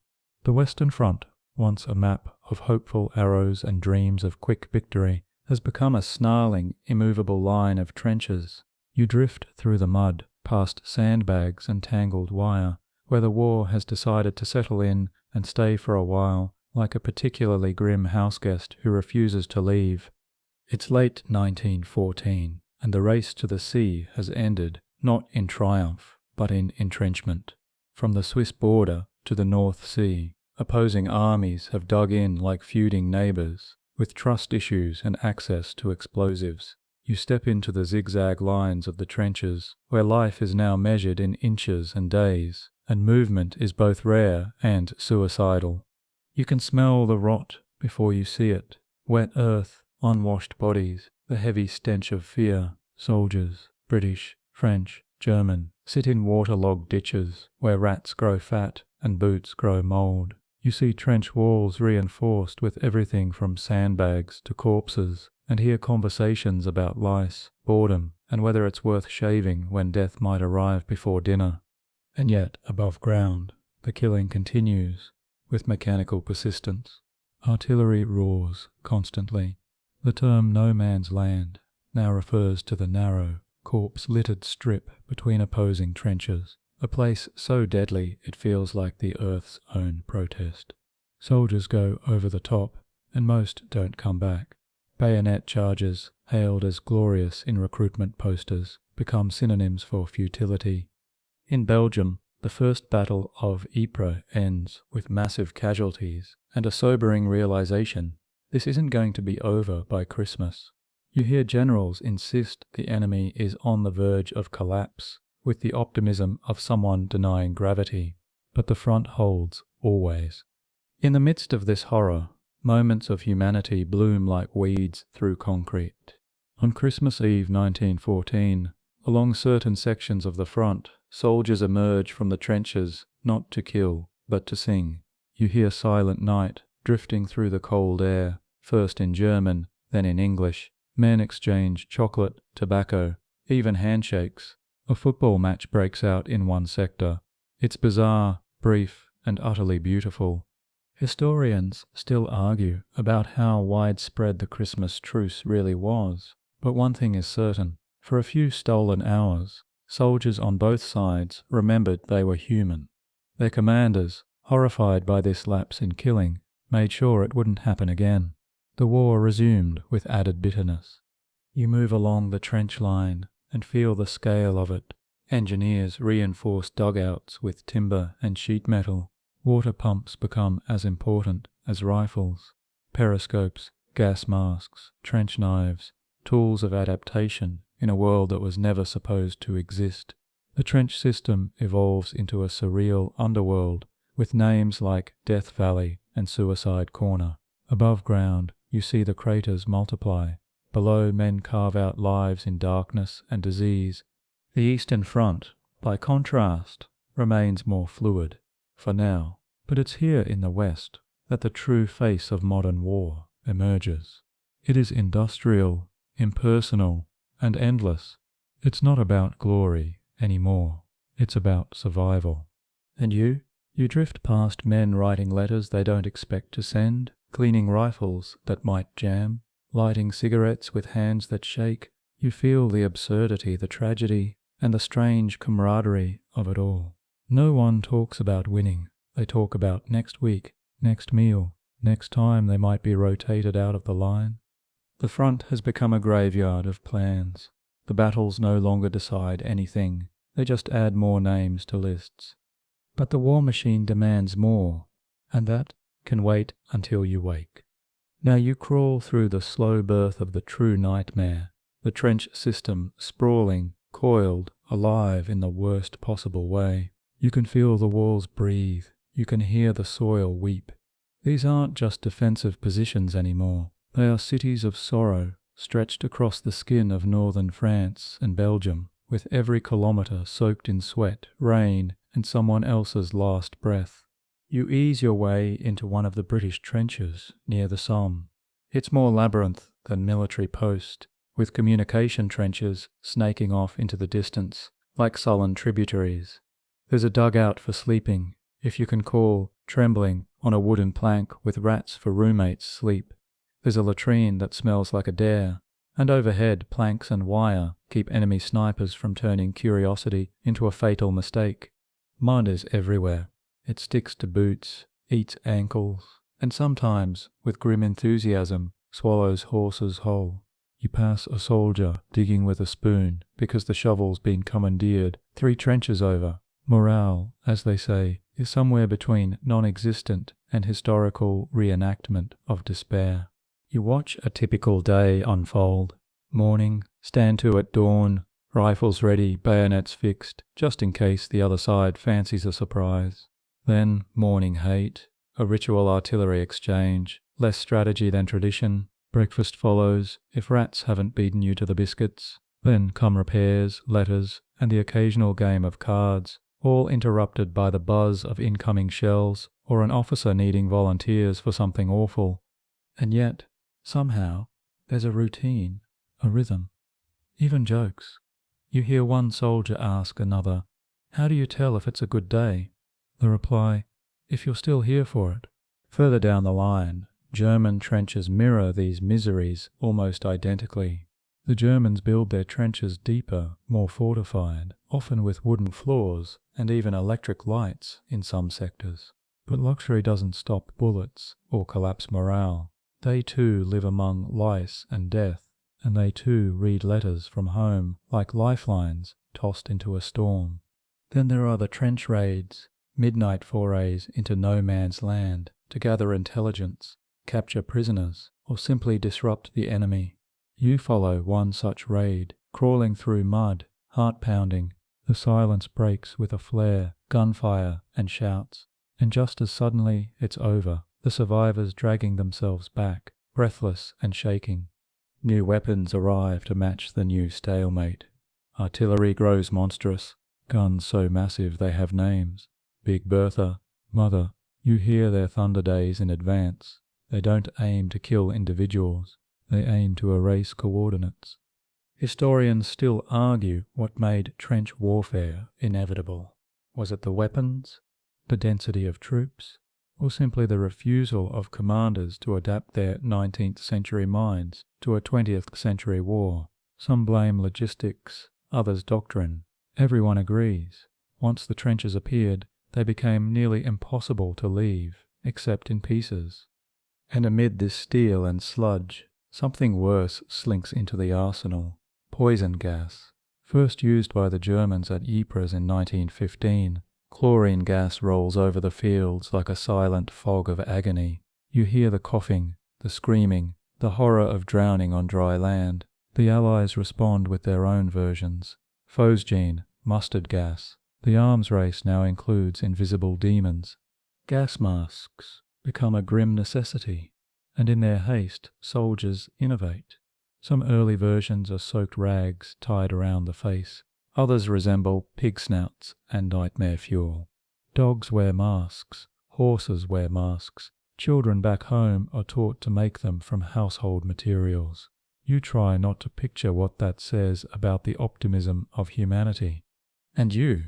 The Western Front, once a map of hopeful arrows and dreams of quick victory, has become a snarling, immovable line of trenches. You drift through the mud, past sandbags and tangled wire, where the war has decided to settle in and stay for a while, like a particularly grim houseguest who refuses to leave. It's late 1914, and the race to the sea has ended, not in triumph, but in entrenchment. From the Swiss border to the North Sea, opposing armies have dug in like feuding neighbours, with trust issues and access to explosives. You step into the zigzag lines of the trenches, where life is now measured in inches and days, and movement is both rare and suicidal. You can smell the rot before you see it. Wet earth, unwashed bodies, the heavy stench of fear. Soldiers, British, French, German, sit in waterlogged ditches, where rats grow fat and boots grow mould. You see trench walls reinforced with everything from sandbags to corpses, and hear conversations about lice, boredom, and whether it's worth shaving when death might arrive before dinner. And yet, above ground, the killing continues, with mechanical persistence. Artillery roars constantly. The term no man's land now refers to the narrow, corpse-littered strip between opposing trenches, a place so deadly it feels like the Earth's own protest. Soldiers go over the top, and most don't come back. Bayonet charges, hailed as glorious in recruitment posters, become synonyms for futility. In Belgium, the first battle of Ypres ends with massive casualties and a sobering realization: this isn't going to be over by Christmas. You hear generals insist the enemy is on the verge of collapse, with the optimism of someone denying gravity, but the front holds always. In the midst of this horror, moments of humanity bloom like weeds through concrete. On Christmas Eve 1914, along certain sections of the front, soldiers emerge from the trenches not to kill, but to sing. You hear Silent Night drifting through the cold air, first in German, then in English. Men exchange chocolate, tobacco, even handshakes. A football match breaks out in one sector. It's bizarre, brief, and utterly beautiful. Historians still argue about how widespread the Christmas truce really was, but one thing is certain. For a few stolen hours, soldiers on both sides remembered they were human. Their commanders, horrified by this lapse in killing, made sure it wouldn't happen again. The war resumed with added bitterness. You move along the trench line and feel the scale of it. Engineers reinforce dugouts with timber and sheet metal. Water pumps become as important as rifles. Periscopes, gas masks, trench knives, tools of adaptation in a world that was never supposed to exist. The trench system evolves into a surreal underworld with names like Death Valley and Suicide Corner. Above ground, you see the craters multiply. Below, men carve out lives in darkness and disease. The Eastern Front, by contrast, remains more fluid, for now, but it's here in the West that the true face of modern war emerges. It is industrial, impersonal, and endless. It's not about glory anymore. It's about survival. And you? You drift past men writing letters they don't expect to send, cleaning rifles that might jam, lighting cigarettes with hands that shake. You feel the absurdity, the tragedy, and the strange camaraderie of it all. No one talks about winning. They talk about next week, next meal, next time they might be rotated out of the line. The front has become a graveyard of plans. The battles no longer decide anything. They just add more names to lists. But the war machine demands more, and that can wait until you wake. Now you crawl through the slow birth of the true nightmare, the trench system sprawling, coiled, alive in the worst possible way. You can feel the walls breathe. You can hear the soil weep. These aren't just defensive positions anymore. They are cities of sorrow, stretched across the skin of northern France and Belgium, with every kilometre soaked in sweat, rain, and someone else's last breath. You ease your way into one of the British trenches near the Somme. It's more labyrinth than military post, with communication trenches snaking off into the distance, like sullen tributaries. There's a dugout for sleeping, if you can call, trembling, on a wooden plank with rats for roommates sleep. There's a latrine that smells like a dare, and overhead planks and wire keep enemy snipers from turning curiosity into a fatal mistake. Mud is everywhere. It sticks to boots, eats ankles, and sometimes, with grim enthusiasm, swallows horses whole. You pass a soldier digging with a spoon because the shovel's been commandeered 3 trenches over. Morale, as they say, is somewhere between non-existent and historical reenactment of despair. You watch a typical day unfold. Morning, stand to at dawn, rifles ready, bayonets fixed, just in case the other side fancies a surprise. Then morning hate, a ritual artillery exchange, less strategy than tradition. Breakfast follows, if rats haven't beaten you to the biscuits. Then come repairs, letters, and the occasional game of cards, all interrupted by the buzz of incoming shells or an officer needing volunteers for something awful. And yet, somehow, there's a routine, a rhythm, even jokes. You hear one soldier ask another, "How do you tell if it's a good day?" The reply, "If you're still here for it." Further down the line, German trenches mirror these miseries almost identically. The Germans build their trenches deeper, more fortified, often with wooden floors and even electric lights in some sectors. But luxury doesn't stop bullets or collapse morale. They too live among lice and death, and they too read letters from home like lifelines tossed into a storm. Then there are the trench raids, midnight forays into no man's land to gather intelligence, capture prisoners, or simply disrupt the enemy. You follow one such raid, crawling through mud, heart-pounding. The silence breaks with a flare, gunfire, and shouts. And just as suddenly it's over, the survivors dragging themselves back, breathless and shaking. New weapons arrive to match the new stalemate. Artillery grows monstrous, guns so massive they have names. Big Bertha, Mother, you hear their thunder days in advance. They don't aim to kill individuals, they aim to erase coordinates. Historians still argue what made trench warfare inevitable. Was it the weapons? The density of troops? or simply the refusal of commanders to adapt their 19th century minds to a 20th century war. Some blame logistics, others doctrine. Everyone agrees. Once the trenches appeared, they became nearly impossible to leave, except in pieces. And amid this steel and sludge, something worse slinks into the arsenal: poison gas. First used by the Germans at Ypres in 1915, chlorine gas rolls over the fields like a silent fog of agony. You hear the coughing, the screaming, the horror of drowning on dry land. The Allies respond with their own versions: phosgene, mustard gas. The arms race now includes invisible demons. Gas masks become a grim necessity, and in their haste, soldiers innovate. Some early versions are soaked rags tied around the face. Others resemble pig snouts and nightmare fuel. Dogs wear masks. Horses wear masks. Children back home are taught to make them from household materials. You try not to picture what that says about the optimism of humanity. And you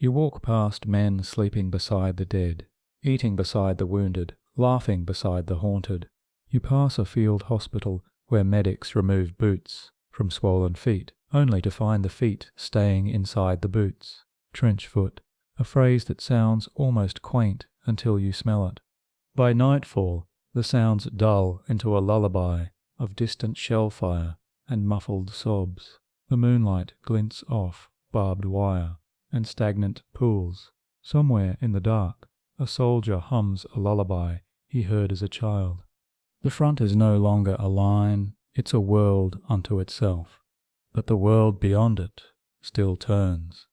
walk past men sleeping beside the dead, eating beside the wounded, laughing beside the haunted. You pass a field hospital where medics remove boots from swollen feet, only to find the feet staying inside the boots. Trench foot, a phrase that sounds almost quaint until you smell it. By nightfall, the sounds dull into a lullaby of distant shell fire and muffled sobs. The moonlight glints off barbed wire and stagnant pools. Somewhere in the dark, a soldier hums a lullaby he heard as a child. The front is no longer a line, it's a world unto itself. But the world beyond it still turns,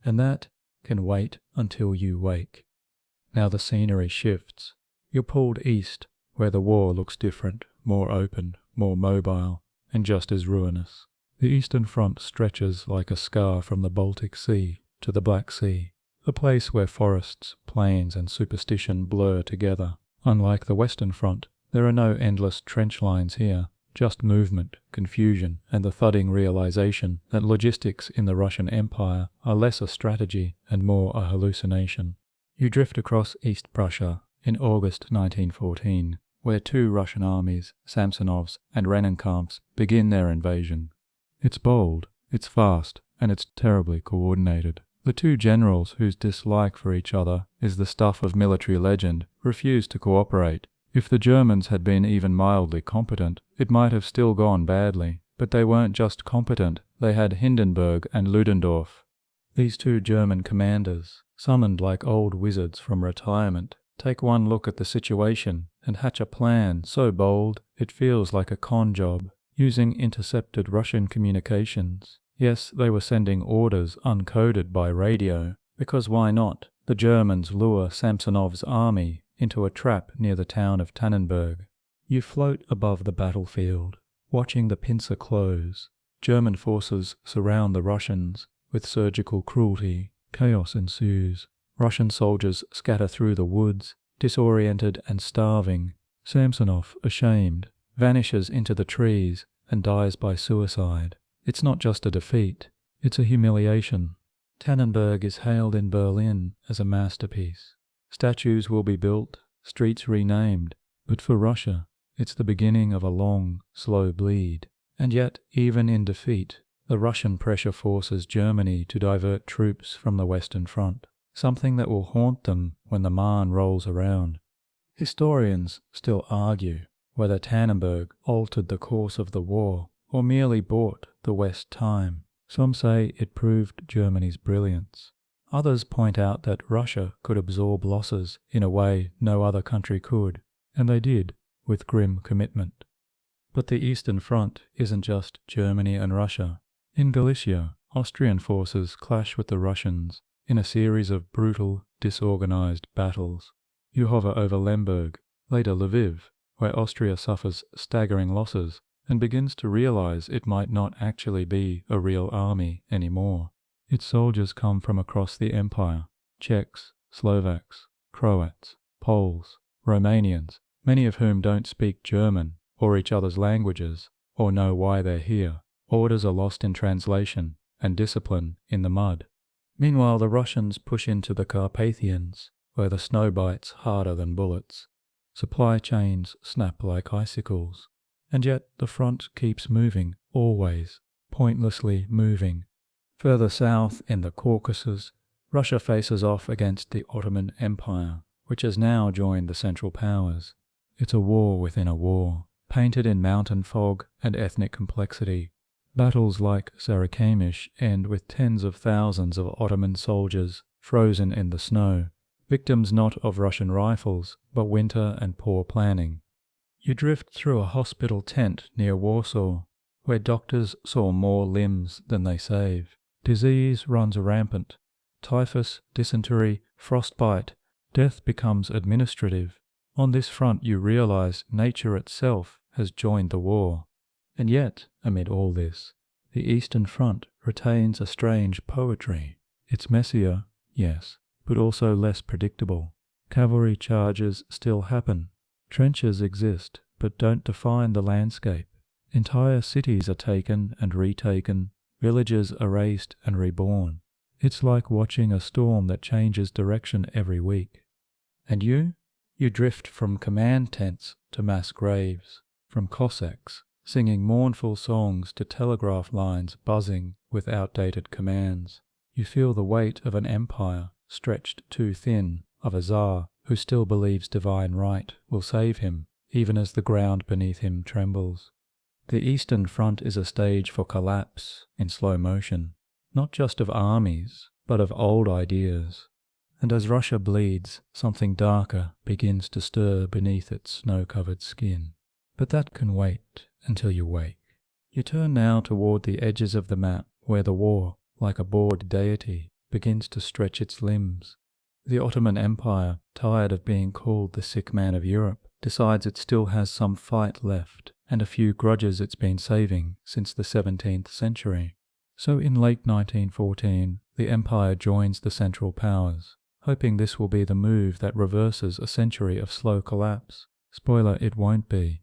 and that can wait until you wake. Now the scenery shifts. You're pulled east, where the war looks different, more open, more mobile, and just as ruinous. The Eastern Front stretches like a scar from the Baltic Sea to the Black Sea, a place where forests, plains, and superstition blur together. Unlike the Western Front, there are no endless trench lines here, just movement, confusion, and the thudding realization that logistics in the Russian Empire are less a strategy and more a hallucination. You drift across East Prussia in August 1914, where two Russian armies, Samsonov's and Rennenkampf's, begin their invasion. It's bold, it's fast, and it's terribly coordinated. The two generals, whose dislike for each other is the stuff of military legend, refuse to cooperate. If the Germans had been even mildly competent, it might have still gone badly. But they weren't just competent, they had Hindenburg and Ludendorff. These two German commanders, summoned like old wizards from retirement, take one look at the situation and hatch a plan so bold it feels like a con job, using intercepted Russian communications. Yes, they were sending orders uncoded by radio, because why not? The Germans lure Samsonov's army into a trap near the town of Tannenberg. You float above the battlefield, watching the pincer close. German forces surround the Russians with surgical cruelty. Chaos ensues. Russian soldiers scatter through the woods, disoriented and starving. Samsonov, ashamed, vanishes into the trees and dies by suicide. It's not just a defeat, it's a humiliation. Tannenberg is hailed in Berlin as a masterpiece. Statues will be built, streets renamed, but for Russia, it's the beginning of a long, slow bleed. And yet, even in defeat, the Russian pressure forces Germany to divert troops from the Western Front, something that will haunt them when the Marne rolls around. Historians still argue whether Tannenberg altered the course of the war or merely bought the West time. Some say it proved Germany's brilliance. Others point out that Russia could absorb losses in a way no other country could, and they did, with grim commitment. But the Eastern Front isn't just Germany and Russia. In Galicia, Austrian forces clash with the Russians in a series of brutal, disorganized battles. You hover over Lemberg, later Lviv, where Austria suffers staggering losses and begins to realize it might not actually be a real army anymore. Its soldiers come from across the empire: Czechs, Slovaks, Croats, Poles, Romanians, many of whom don't speak German or each other's languages or know why they're here. Orders are lost in translation and discipline in the mud. Meanwhile, the Russians push into the Carpathians, where the snow bites harder than bullets. Supply chains snap like icicles. And yet the front keeps moving, always, pointlessly moving. Further south in the Caucasus, Russia faces off against the Ottoman Empire, which has now joined the Central Powers. It's a war within a war, painted in mountain fog and ethnic complexity. Battles like Sarikamish end with tens of thousands of Ottoman soldiers frozen in the snow, victims not of Russian rifles, but winter and poor planning. You drift through a hospital tent near Warsaw, where doctors saw more limbs than they saved. Disease runs rampant. Typhus, dysentery, frostbite. Death becomes administrative. On this front you realize nature itself has joined the war. And yet, amid all this, the Eastern Front retains a strange poetry. It's messier, yes, but also less predictable. Cavalry charges still happen. Trenches exist, but don't define the landscape. Entire cities are taken and retaken, villages erased and reborn. It's like watching a storm that changes direction every week. And you? You drift from command tents to mass graves, from Cossacks singing mournful songs to telegraph lines buzzing with outdated commands. You feel the weight of an empire stretched too thin, of a Tsar who still believes divine right will save him, even as the ground beneath him trembles. The Eastern Front is a stage for collapse in slow motion, not just of armies, but of old ideas. And as Russia bleeds, something darker begins to stir beneath its snow-covered skin. But that can wait until you wake. You turn now toward the edges of the map, where the war, like a bored deity, begins to stretch its limbs. The Ottoman Empire, tired of being called the sick man of Europe, decides it still has some fight left, and a few grudges it's been saving since the 17th century. So in late 1914, the empire joins the Central Powers, hoping this will be the move that reverses a century of slow collapse. Spoiler, it won't be.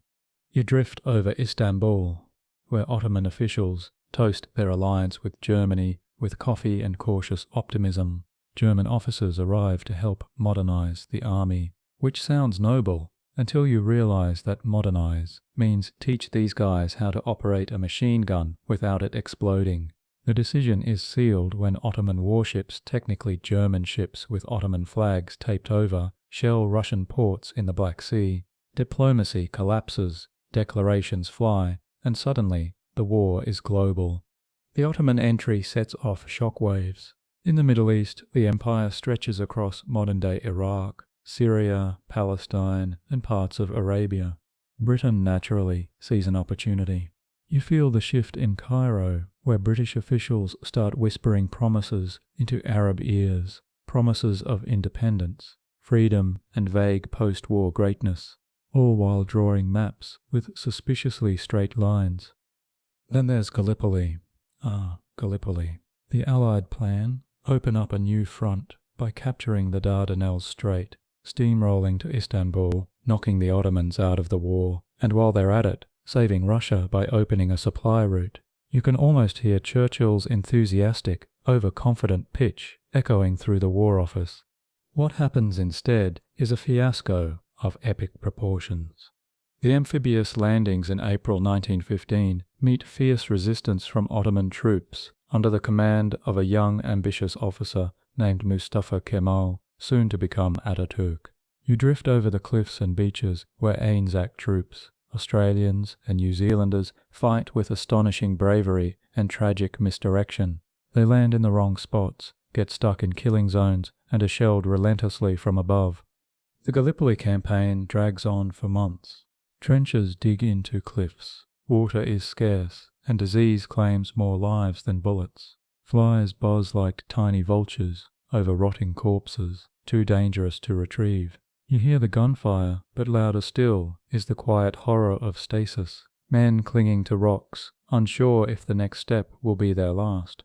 You drift over Istanbul, where Ottoman officials toast their alliance with Germany with coffee and cautious optimism. German officers arrive to help modernize the army, which sounds noble until you realize that modernize means teach these guys how to operate a machine gun without it exploding. The decision is sealed when Ottoman warships, technically German ships with Ottoman flags taped over, shell Russian ports in the Black Sea. Diplomacy collapses, declarations fly, and suddenly the war is global. The Ottoman entry sets off shockwaves. In the Middle East, the empire stretches across modern-day Iraq, Syria, Palestine, and parts of Arabia. Britain naturally sees an opportunity. You feel the shift in Cairo, where British officials start whispering promises into Arab ears, promises of independence, freedom, and vague post-war greatness, all while drawing maps with suspiciously straight lines. Then there's Gallipoli. Gallipoli. The Allied plan: open up a new front by capturing the Dardanelles Strait, steamrolling to Istanbul, knocking the Ottomans out of the war, and while they're at it, saving Russia by opening a supply route. You can almost hear Churchill's enthusiastic, overconfident pitch echoing through the War Office. What happens instead is a fiasco of epic proportions. The amphibious landings in April 1915 meet fierce resistance from Ottoman troops under the command of a young, ambitious officer named Mustafa Kemal, soon to become Ataturk. You drift over the cliffs and beaches where Anzac troops, Australians and New Zealanders, fight with astonishing bravery and tragic misdirection. They land in the wrong spots, get stuck in killing zones, and are shelled relentlessly from above. The Gallipoli campaign drags on for months. Trenches dig into cliffs, water is scarce, and disease claims more lives than bullets. Flies buzz like tiny vultures over rotting corpses, too dangerous to retrieve. You hear the gunfire, but louder still is the quiet horror of stasis. Men clinging to rocks, unsure if the next step will be their last.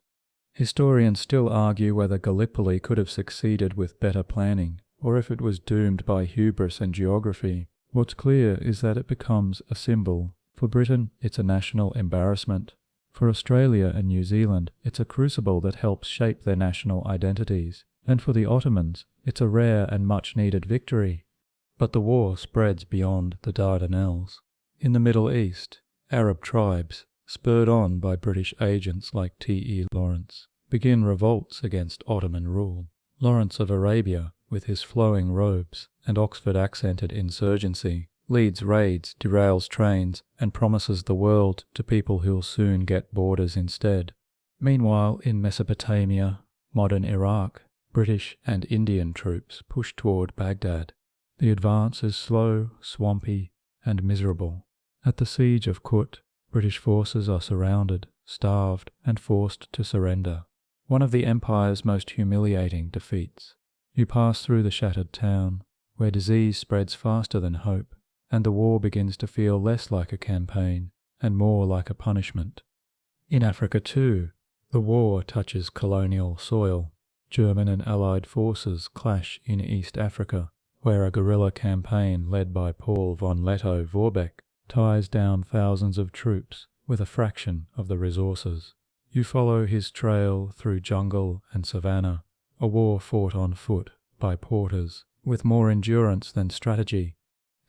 Historians still argue whether Gallipoli could have succeeded with better planning, or if it was doomed by hubris and geography. What's clear is that it becomes a symbol. For Britain, it's a national embarrassment. For Australia and New Zealand, it's a crucible that helps shape their national identities. and for the Ottomans it's a rare and much-needed victory. But the war spreads beyond the Dardanelles. In the Middle East, Arab tribes, spurred on by British agents like T.E. Lawrence, begin revolts against Ottoman rule. Lawrence of Arabia, with his flowing robes and Oxford-accented insurgency, leads raids, derails trains, and promises the world to people who'll soon get borders instead. Meanwhile, in Mesopotamia, modern Iraq, British and Indian troops push toward Baghdad. The advance is slow, swampy, and miserable. At the siege of Kut, British forces are surrounded, starved, and forced to surrender. One of the Empire's most humiliating defeats. You pass through the shattered town, where disease spreads faster than hope, and the war begins to feel less like a campaign and more like a punishment. In Africa too, the war touches colonial soil. German and Allied forces clash in East Africa, where a guerrilla campaign led by Paul von Lettow-Vorbeck ties down thousands of troops with a fraction of the resources. You follow his trail through jungle and savannah, a war fought on foot by porters with more endurance than strategy.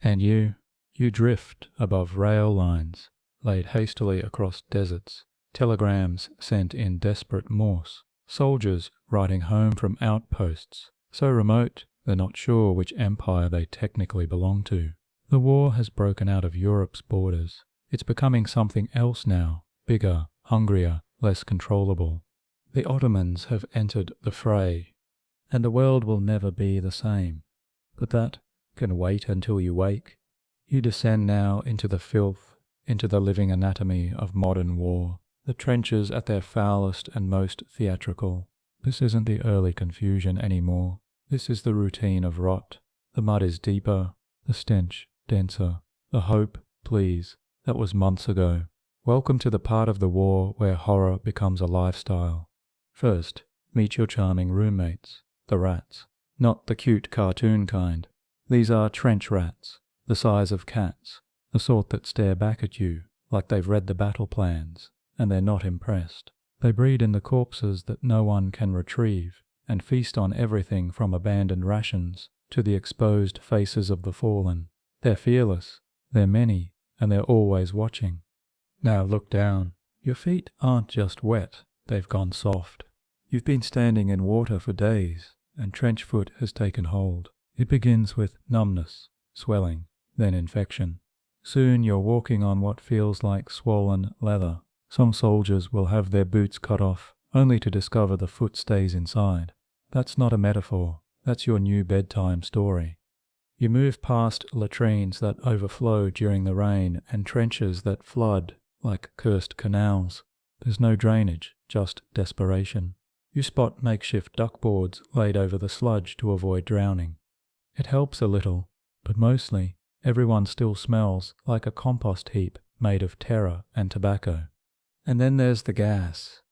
And you drift above rail lines laid hastily across deserts, telegrams sent in desperate Morse, soldiers writing home from outposts, so remote they're not sure which empire they technically belong to. The war has broken out of Europe's borders. It's becoming something else now, bigger, hungrier, less controllable. The Ottomans have entered the fray, and the world will never be the same. But that can wait until you wake. You descend now into the filth, into the living anatomy of modern war, the trenches at their foulest and most theatrical. This isn't the early confusion anymore. This is the routine of rot. The mud is deeper, the stench denser. The hope, please, that was months ago. Welcome to the part of the war where horror becomes a lifestyle. First, meet your charming roommates, the rats. Not the cute cartoon kind. These are trench rats, the size of cats, the sort that stare back at you like they've read the battle plans, and they're not impressed. They breed in the corpses that no one can retrieve, and feast on everything from abandoned rations to the exposed faces of the fallen. They're fearless, they're many, and they're always watching. Now look down. Your feet aren't just wet, they've gone soft. You've been standing in water for days, and trench foot has taken hold. It begins with numbness, swelling, then infection. Soon you're walking on what feels like swollen leather. Some soldiers will have their boots cut off, only to discover the foot stays inside. That's not a metaphor, that's your new bedtime story. You move past latrines that overflow during the rain and trenches that flood like cursed canals. There's no drainage, just desperation. You spot makeshift duckboards laid over the sludge to avoid drowning. It helps a little, but mostly everyone still smells like a compost heap made of terror and tobacco. And then there's the gas.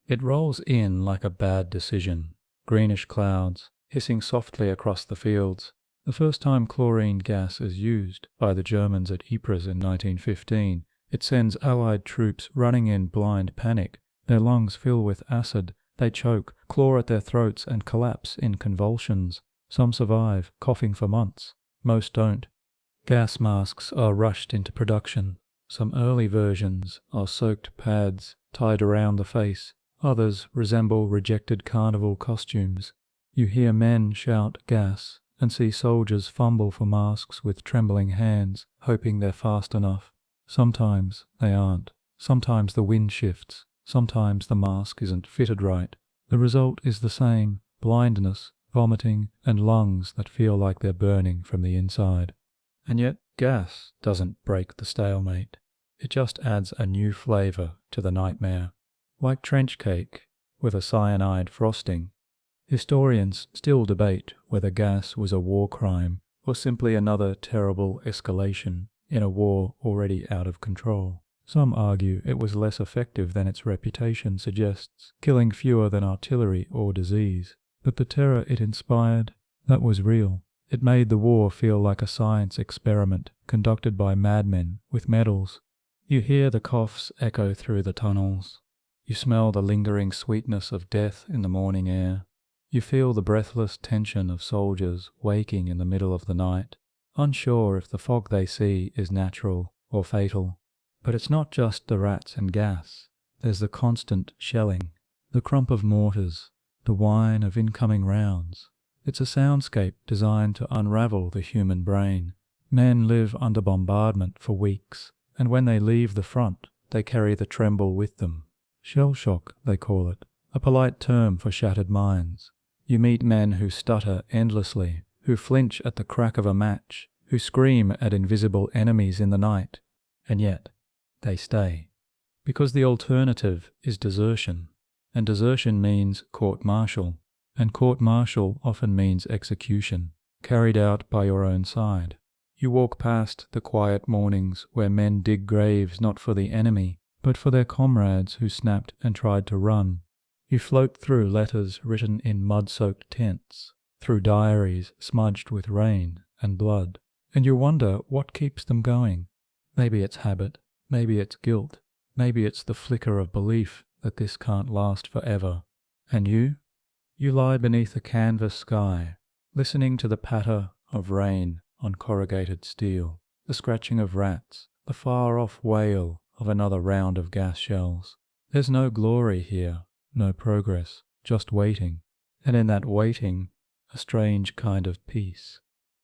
It rolls in like a bad decision. Greenish clouds, hissing softly across the fields. The first time chlorine gas is used by the Germans at Ypres in 1915, it sends Allied troops running in blind panic. Their lungs fill with acid. They choke, claw at their throats, and collapse in convulsions. Some survive, coughing for months. Most don't. Gas masks are rushed into production. Some early versions are soaked pads tied around the face. Others resemble rejected carnival costumes. You hear men shout gas and see soldiers fumble for masks with trembling hands, hoping they're fast enough. Sometimes they aren't. Sometimes the wind shifts. Sometimes the mask isn't fitted right. The result is the same: blindness, vomiting, and lungs that feel like they're burning from the inside. And yet gas doesn't break the stalemate. It just adds a new flavor to the nightmare. Like trench cake with a cyanide frosting. Historians still debate whether gas was a war crime or simply another terrible escalation in a war already out of control. Some argue it was less effective than its reputation suggests, killing fewer than artillery or disease. But the terror it inspired, that was real. It made the war feel like a science experiment conducted by madmen with medals. You hear the coughs echo through the tunnels. You smell the lingering sweetness of death in the morning air. You feel the breathless tension of soldiers waking in the middle of the night, unsure if the fog they see is natural or fatal. But it's not just the rats and gas. There's the constant shelling, the crump of mortars, the whine of incoming rounds. It's a soundscape designed to unravel the human brain. Men live under bombardment for weeks, and when they leave the front, they carry the tremble with them. Shell shock, they call it, a polite term for shattered minds. You meet men who stutter endlessly, who flinch at the crack of a match, who scream at invisible enemies in the night, and yet they stay. Because the alternative is desertion, and desertion means court-martial, and court-martial often means execution, carried out by your own side. You walk past the quiet mornings where men dig graves not for the enemy, but for their comrades who snapped and tried to run. You float through letters written in mud-soaked tents, through diaries smudged with rain and blood, and you wonder what keeps them going. Maybe it's habit, maybe it's guilt, maybe it's the flicker of belief that this can't last forever. And you? You lie beneath a canvas sky, listening to the patter of rain on corrugated steel, the scratching of rats, the far-off wail of another round of gas shells. There's no glory here, no progress, just waiting, and in that waiting, a strange kind of peace.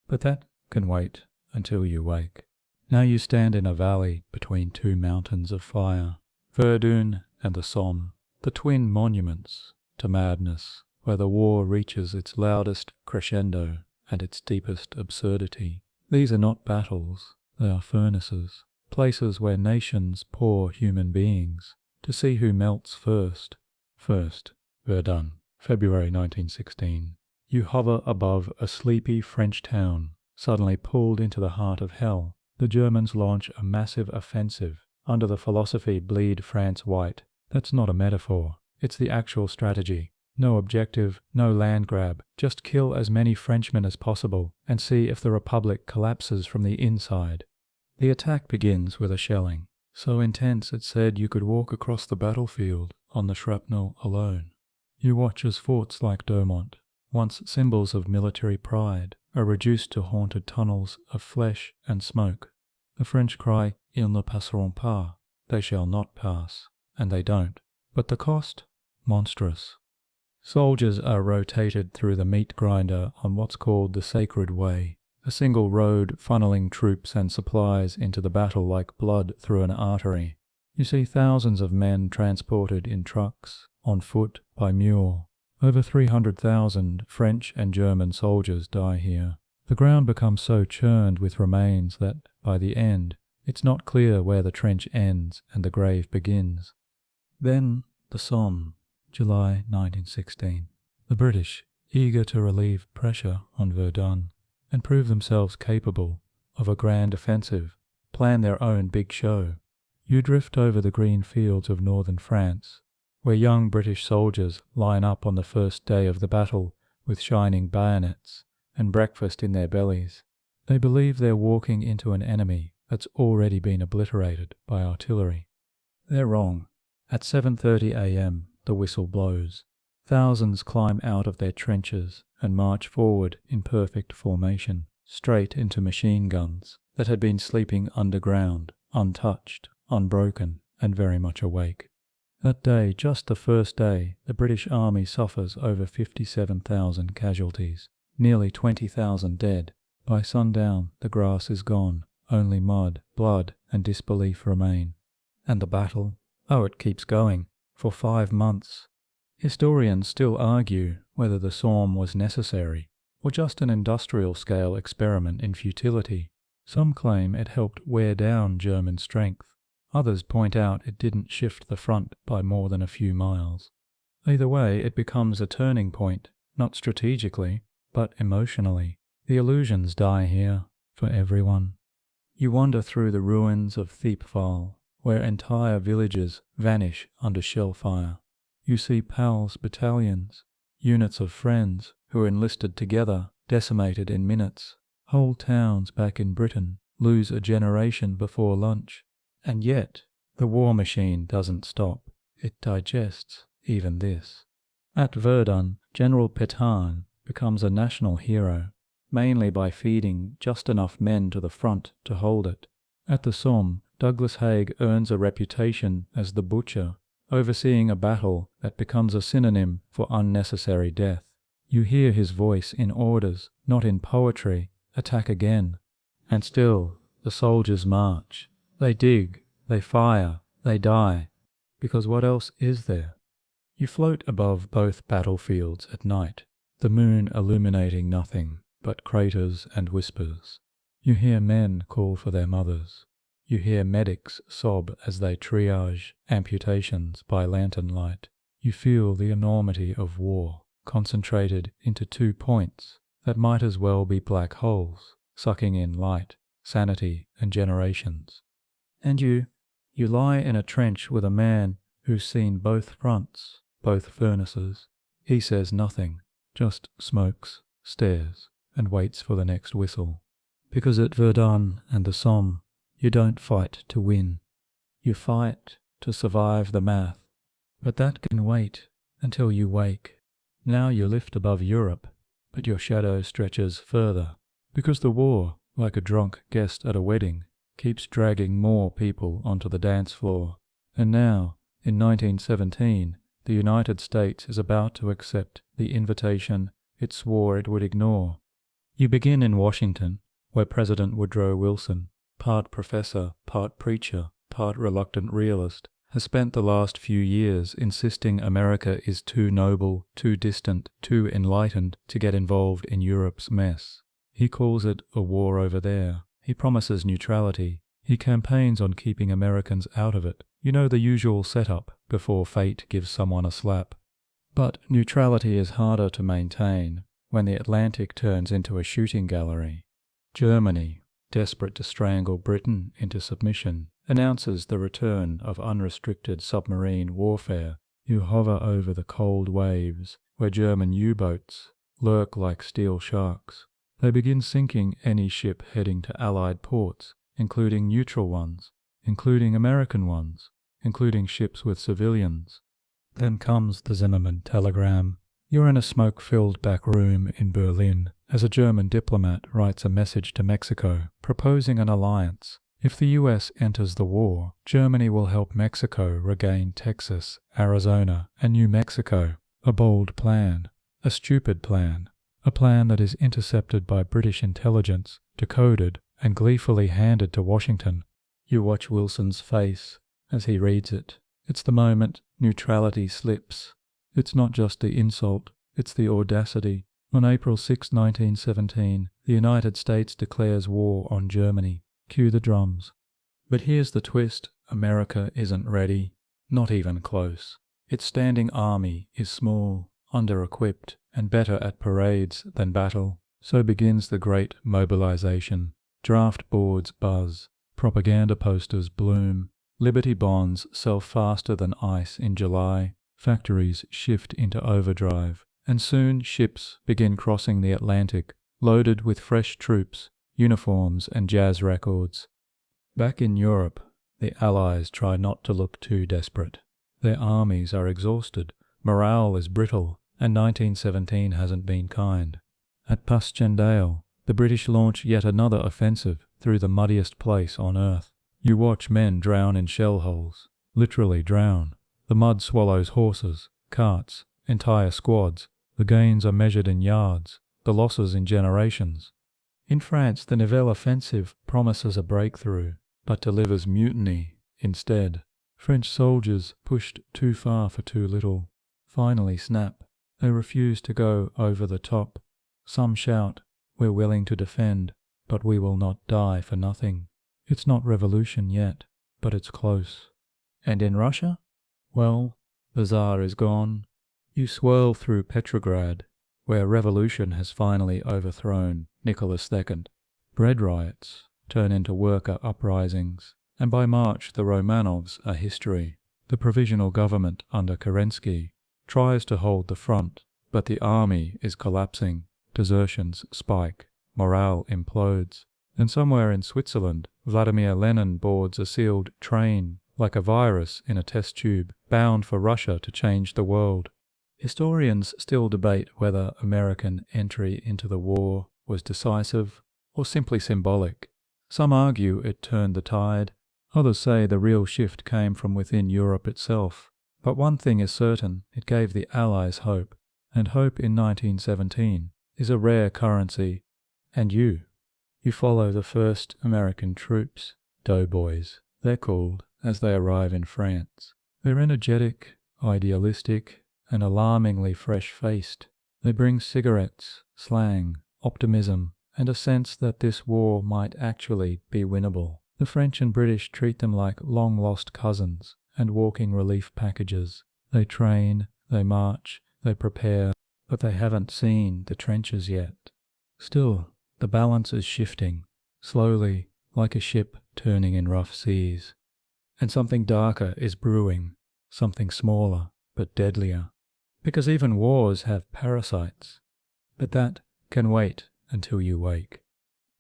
But that can wait until you wake. Now you stand in a valley between two mountains of fire, Verdun and the Somme, the twin monuments to madness, where the war reaches its loudest crescendo and its deepest absurdity. These are not battles, they are furnaces, places where nations pour human beings, to see who melts first. First, Verdun, February 1916. You hover above a sleepy French town, suddenly pulled into the heart of hell. The Germans launch a massive offensive under the philosophy bleed France white. That's not a metaphor, it's the actual strategy. No objective, no land grab, just kill as many Frenchmen as possible and see if the Republic collapses from the inside. The attack begins with a shelling, so intense it said you could walk across the battlefield on the shrapnel alone. You watch as forts like Dormont, once symbols of military pride, are reduced to haunted tunnels of flesh and smoke. The French cry, "Ils ne passeront pas," they shall not pass, and they don't. But the cost? Monstrous. Soldiers are rotated through the meat grinder on what's called the Sacred Way, a single road funneling troops and supplies into the battle like blood through an artery. You see thousands of men transported in trucks, on foot, by mule. Over 300,000 French and German soldiers die here. The ground becomes so churned with remains that, by the end, it's not clear where the trench ends and the grave begins. Then the Somme, July 1916. The British, eager to relieve pressure on Verdun and prove themselves capable of a grand offensive, plan their own big show. You drift over the green fields of northern France, where young British soldiers line up on the first day of the battle with shining bayonets and breakfast in their bellies. They believe they're walking into an enemy that's already been obliterated by artillery. They're wrong. At 7:30 a.m. the whistle blows. Thousands climb out of their trenches and march forward in perfect formation, straight into machine guns that had been sleeping underground, untouched, unbroken, and very much awake. That day, just the first day, the British Army suffers over 57,000 casualties, nearly 20,000 dead. By sundown, the grass is gone, only mud, blood, and disbelief remain. And the battle? Oh, it keeps going, for 5 months. Historians still argue whether the Somme was necessary, or just an industrial-scale experiment in futility. Some claim it helped wear down German strength. Others point out it didn't shift the front by more than a few miles. Either way, it becomes a turning point, not strategically, but emotionally. The illusions die here, for everyone. You wander through the ruins of Thiepval, where entire villages vanish under shell fire. You see PAL's battalions, units of friends who enlisted together, decimated in minutes. Whole towns back in Britain lose a generation before lunch. And yet, the war machine doesn't stop. It digests even this. At Verdun, General Petain becomes a national hero, mainly by feeding just enough men to the front to hold it. At the Somme, Douglas Haig earns a reputation as the Butcher, overseeing a battle that becomes a synonym for unnecessary death. You hear his voice in orders, not in poetry, attack again. And still, the soldiers march. They dig, they fire, they die. Because what else is there? You float above both battlefields at night, the moon illuminating nothing but craters and whispers. You hear men call for their mothers. You hear medics sob as they triage amputations by lantern light. You feel the enormity of war, concentrated into 2 points that might as well be black holes, sucking in light, sanity, and generations. And you lie in a trench with a man who's seen both fronts, both furnaces. He says nothing, just smokes, stares, and waits for the next whistle. Because at Verdun and the Somme, you don't fight to win. You fight to survive the math. But that can wait until you wake. Now you lift above Europe, but your shadow stretches further, because the war, like a drunk guest at a wedding, keeps dragging more people onto the dance floor. And now, in 1917, the United States is about to accept the invitation it swore it would ignore. You begin in Washington, where President Woodrow Wilson, part professor, part preacher, part reluctant realist, has spent the last few years insisting America is too noble, too distant, too enlightened to get involved in Europe's mess. He calls it a war over there. He promises neutrality. He campaigns on keeping Americans out of it. You know, the usual setup before fate gives someone a slap. But neutrality is harder to maintain when the Atlantic turns into a shooting gallery. Germany, desperate to strangle Britain into submission, announces the return of unrestricted submarine warfare. You hover over the cold waves where German U-boats lurk like steel sharks. They begin sinking any ship heading to Allied ports, including neutral ones, including American ones, including ships with civilians. Then comes the Zimmermann telegram. You're in a smoke-filled back room in Berlin as a German diplomat writes a message to Mexico proposing an alliance. If the US enters the war, Germany will help Mexico regain Texas, Arizona, and New Mexico. A bold plan. A stupid plan. A plan that is intercepted by British intelligence, decoded, and gleefully handed to Washington. You watch Wilson's face as he reads it. It's the moment neutrality slips. It's not just the insult, it's the audacity. On April 6, 1917, the United States declares war on Germany. Cue the drums. But here's the twist. America isn't ready. Not even close. Its standing army is small, under-equipped, and better at parades than battle. So begins the great mobilization. Draft boards buzz. Propaganda posters bloom. Liberty bonds sell faster than ice in July. Factories shift into overdrive. And soon ships begin crossing the Atlantic, loaded with fresh troops, uniforms, and jazz records. Back in Europe, the Allies try not to look too desperate. Their armies are exhausted, morale is brittle, and 1917 hasn't been kind. At Passchendaele, the British launch yet another offensive through the muddiest place on earth. You watch men drown in shell holes, literally drown. The mud swallows horses, carts, entire squads. The gains are measured in yards, the losses in generations. In France, the Nivelle offensive promises a breakthrough, but delivers mutiny instead. French soldiers, pushed too far for too little, finally snap. They refuse to go over the top. Some shout, "We're willing to defend, but we will not die for nothing." It's not revolution yet, but it's close. And in Russia? Well, the Tsar is gone. You swirl through Petrograd, where revolution has finally overthrown Nicholas II. Bread riots turn into worker uprisings, and by March the Romanovs are history. The provisional government under Kerensky tries to hold the front, but the army is collapsing. Desertions spike, morale implodes. And somewhere in Switzerland, Vladimir Lenin boards a sealed train, like a virus in a test tube, bound for Russia to change the world. Historians still debate whether American entry into the war was decisive or simply symbolic. Some argue it turned the tide, others say the real shift came from within Europe itself. But one thing is certain, it gave the Allies hope, and hope in 1917 is a rare currency. And you follow the first American troops, doughboys, they're called, as they arrive in France. They're energetic, idealistic, and alarmingly fresh-faced. They bring cigarettes, slang, optimism, and a sense that this war might actually be winnable. The French and British treat them like long-lost cousins and walking relief packages. They train, they march, they prepare, but they haven't seen the trenches yet. Still, the balance is shifting, slowly, like a ship turning in rough seas. And something darker is brewing, something smaller but deadlier. Because even wars have parasites. But that can wait until you wake.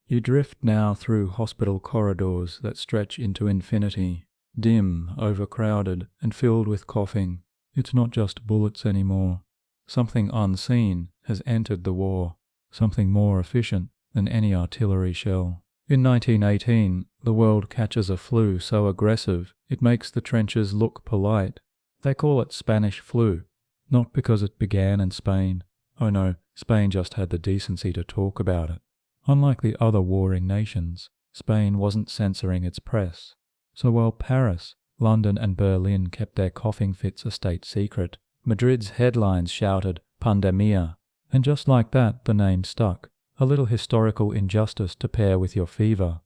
You drift now through hospital corridors that stretch into infinity, dim, overcrowded, and filled with coughing. It's not just bullets anymore. Something unseen has entered the war, something more efficient than any artillery shell. In 1918, the world catches a flu so aggressive it makes the trenches look polite. They call it Spanish flu, not because it began in Spain. Oh no, Spain just had the decency to talk about it. Unlike the other warring nations, Spain wasn't censoring its press. So while Paris, London and Berlin kept their coughing fits a state secret, Madrid's headlines shouted "Pandemia," and just like that the name stuck, a little historical injustice to pair with your fever.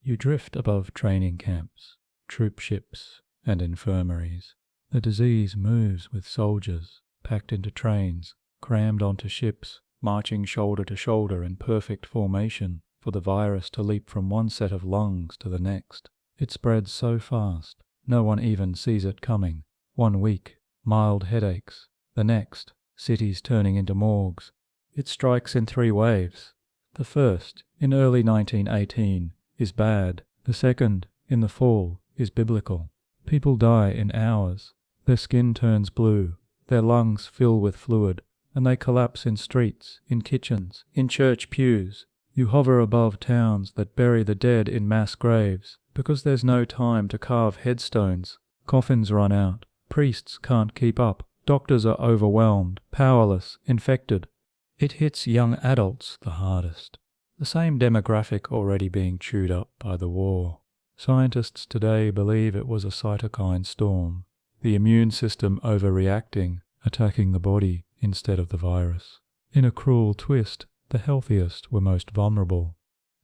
You drift above training camps, troop ships, and infirmaries. The disease moves with soldiers, packed into trains, crammed onto ships, marching shoulder to shoulder in perfect formation for the virus to leap from one set of lungs to the next. It spreads so fast, no one even sees it coming. 1 week, mild headaches. The next, cities turning into morgues. It strikes in 3 waves. The first, in early 1918, is bad. The second, in the fall, is biblical. People die in hours. Their skin turns blue. Their lungs fill with fluid, and they collapse in streets, in kitchens, in church pews. You hover above towns that bury the dead in mass graves, because there's no time to carve headstones. Coffins run out. Priests can't keep up. Doctors are overwhelmed, powerless, infected. It hits young adults the hardest. The same demographic already being chewed up by the war. Scientists today believe it was a cytokine storm, the immune system overreacting, attacking the body instead of the virus. In a cruel twist, the healthiest were most vulnerable,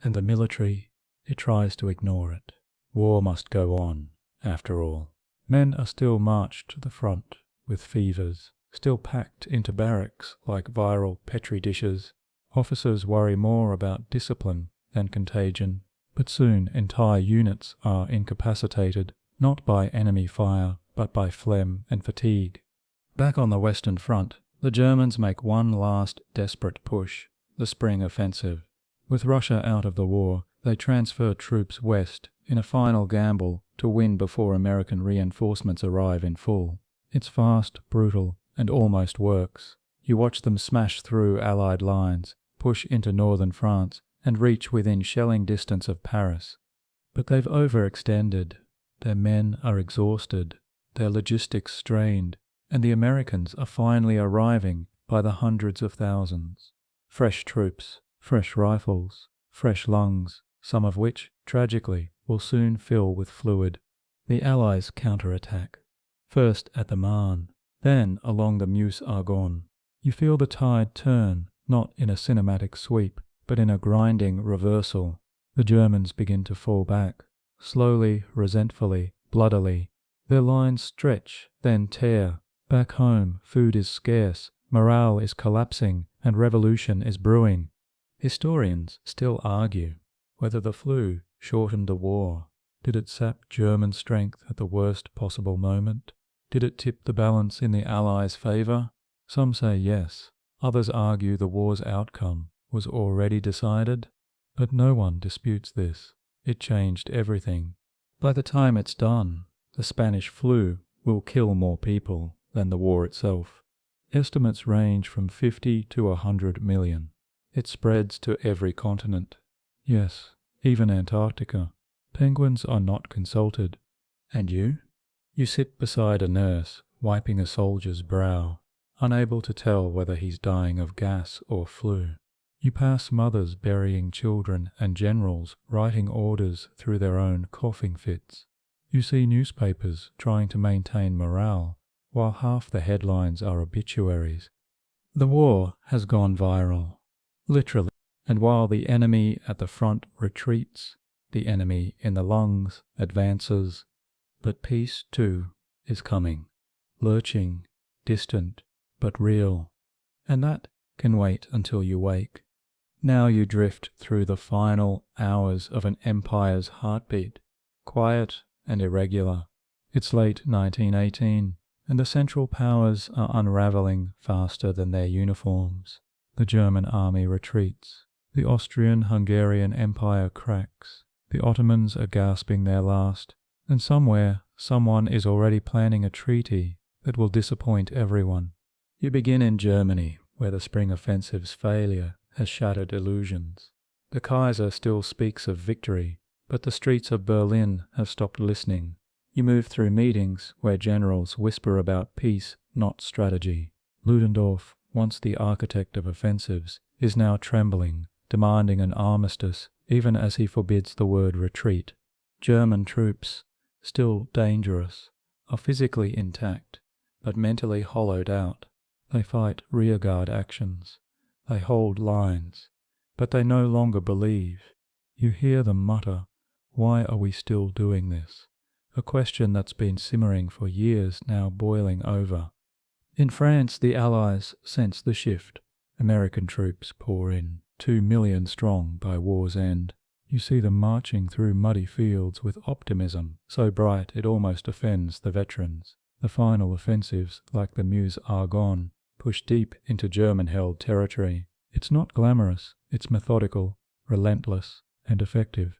and the military, it tries to ignore it. War must go on, after all. Men are still marched to the front with fevers, still packed into barracks like viral petri dishes. Officers worry more about discipline than contagion, but soon entire units are incapacitated, not by enemy fire, but by phlegm and fatigue. Back on the Western Front, the Germans make one last desperate push, the spring offensive. With Russia out of the war, they transfer troops west in a final gamble to win before American reinforcements arrive in full. It's fast, brutal, and almost works. You watch them smash through Allied lines, push into northern France, and reach within shelling distance of Paris. But they've overextended. Their men are exhausted, their logistics strained, and the Americans are finally arriving by the hundreds of thousands. Fresh troops, fresh rifles, fresh lungs, some of which, tragically, will soon fill with fluid. The Allies counterattack. First at the Marne, then along the Meuse-Argonne. You feel the tide turn, not in a cinematic sweep, but in a grinding reversal. The Germans begin to fall back, slowly, resentfully, bloodily. Their lines stretch, then tear. Back home, food is scarce, morale is collapsing, and revolution is brewing. Historians still argue whether the flu shortened the war. Did it sap German strength at the worst possible moment? Did it tip the balance in the Allies' favour? Some say yes. Others argue the war's outcome was already decided. But no one disputes this. It changed everything. By the time it's done, the Spanish flu will kill more people than the war itself. Estimates range from 50 to 100 million. It spreads to every continent. Yes, even Antarctica. Penguins are not consulted. And you? You sit beside a nurse, wiping a soldier's brow, unable to tell whether he's dying of gas or flu. You pass mothers burying children and generals writing orders through their own coughing fits. You see newspapers trying to maintain morale, while half the headlines are obituaries. The war has gone viral, literally, and while the enemy at the front retreats, the enemy in the lungs advances. But peace, too, is coming, lurching, distant, but real, and that can wait until you wake. Now you drift through the final hours of an empire's heartbeat, quiet and irregular. It's late 1918, and the Central Powers are unraveling faster than their uniforms. The German army retreats. The Austrian-Hungarian Empire cracks. The Ottomans are gasping their last, and somewhere someone is already planning a treaty that will disappoint everyone. You begin in Germany, where the Spring Offensive's failure has shattered illusions. The Kaiser still speaks of victory, but the streets of Berlin have stopped listening. You move through meetings where generals whisper about peace, not strategy. Ludendorff, once the architect of offensives, is now trembling, demanding an armistice even as he forbids the word retreat. German troops, still dangerous, are physically intact, but mentally hollowed out. They fight rearguard actions. They hold lines, but they no longer believe. You hear them mutter, "Why are we still doing this?" A question that's been simmering for years now boiling over. In France, the Allies sense the shift. American troops pour in, 2 million strong by war's end. You see them marching through muddy fields with optimism so bright it almost offends the veterans. The final offensives, like the Meuse-Argonne, push deep into German-held territory. It's not glamorous, it's methodical, relentless, and effective.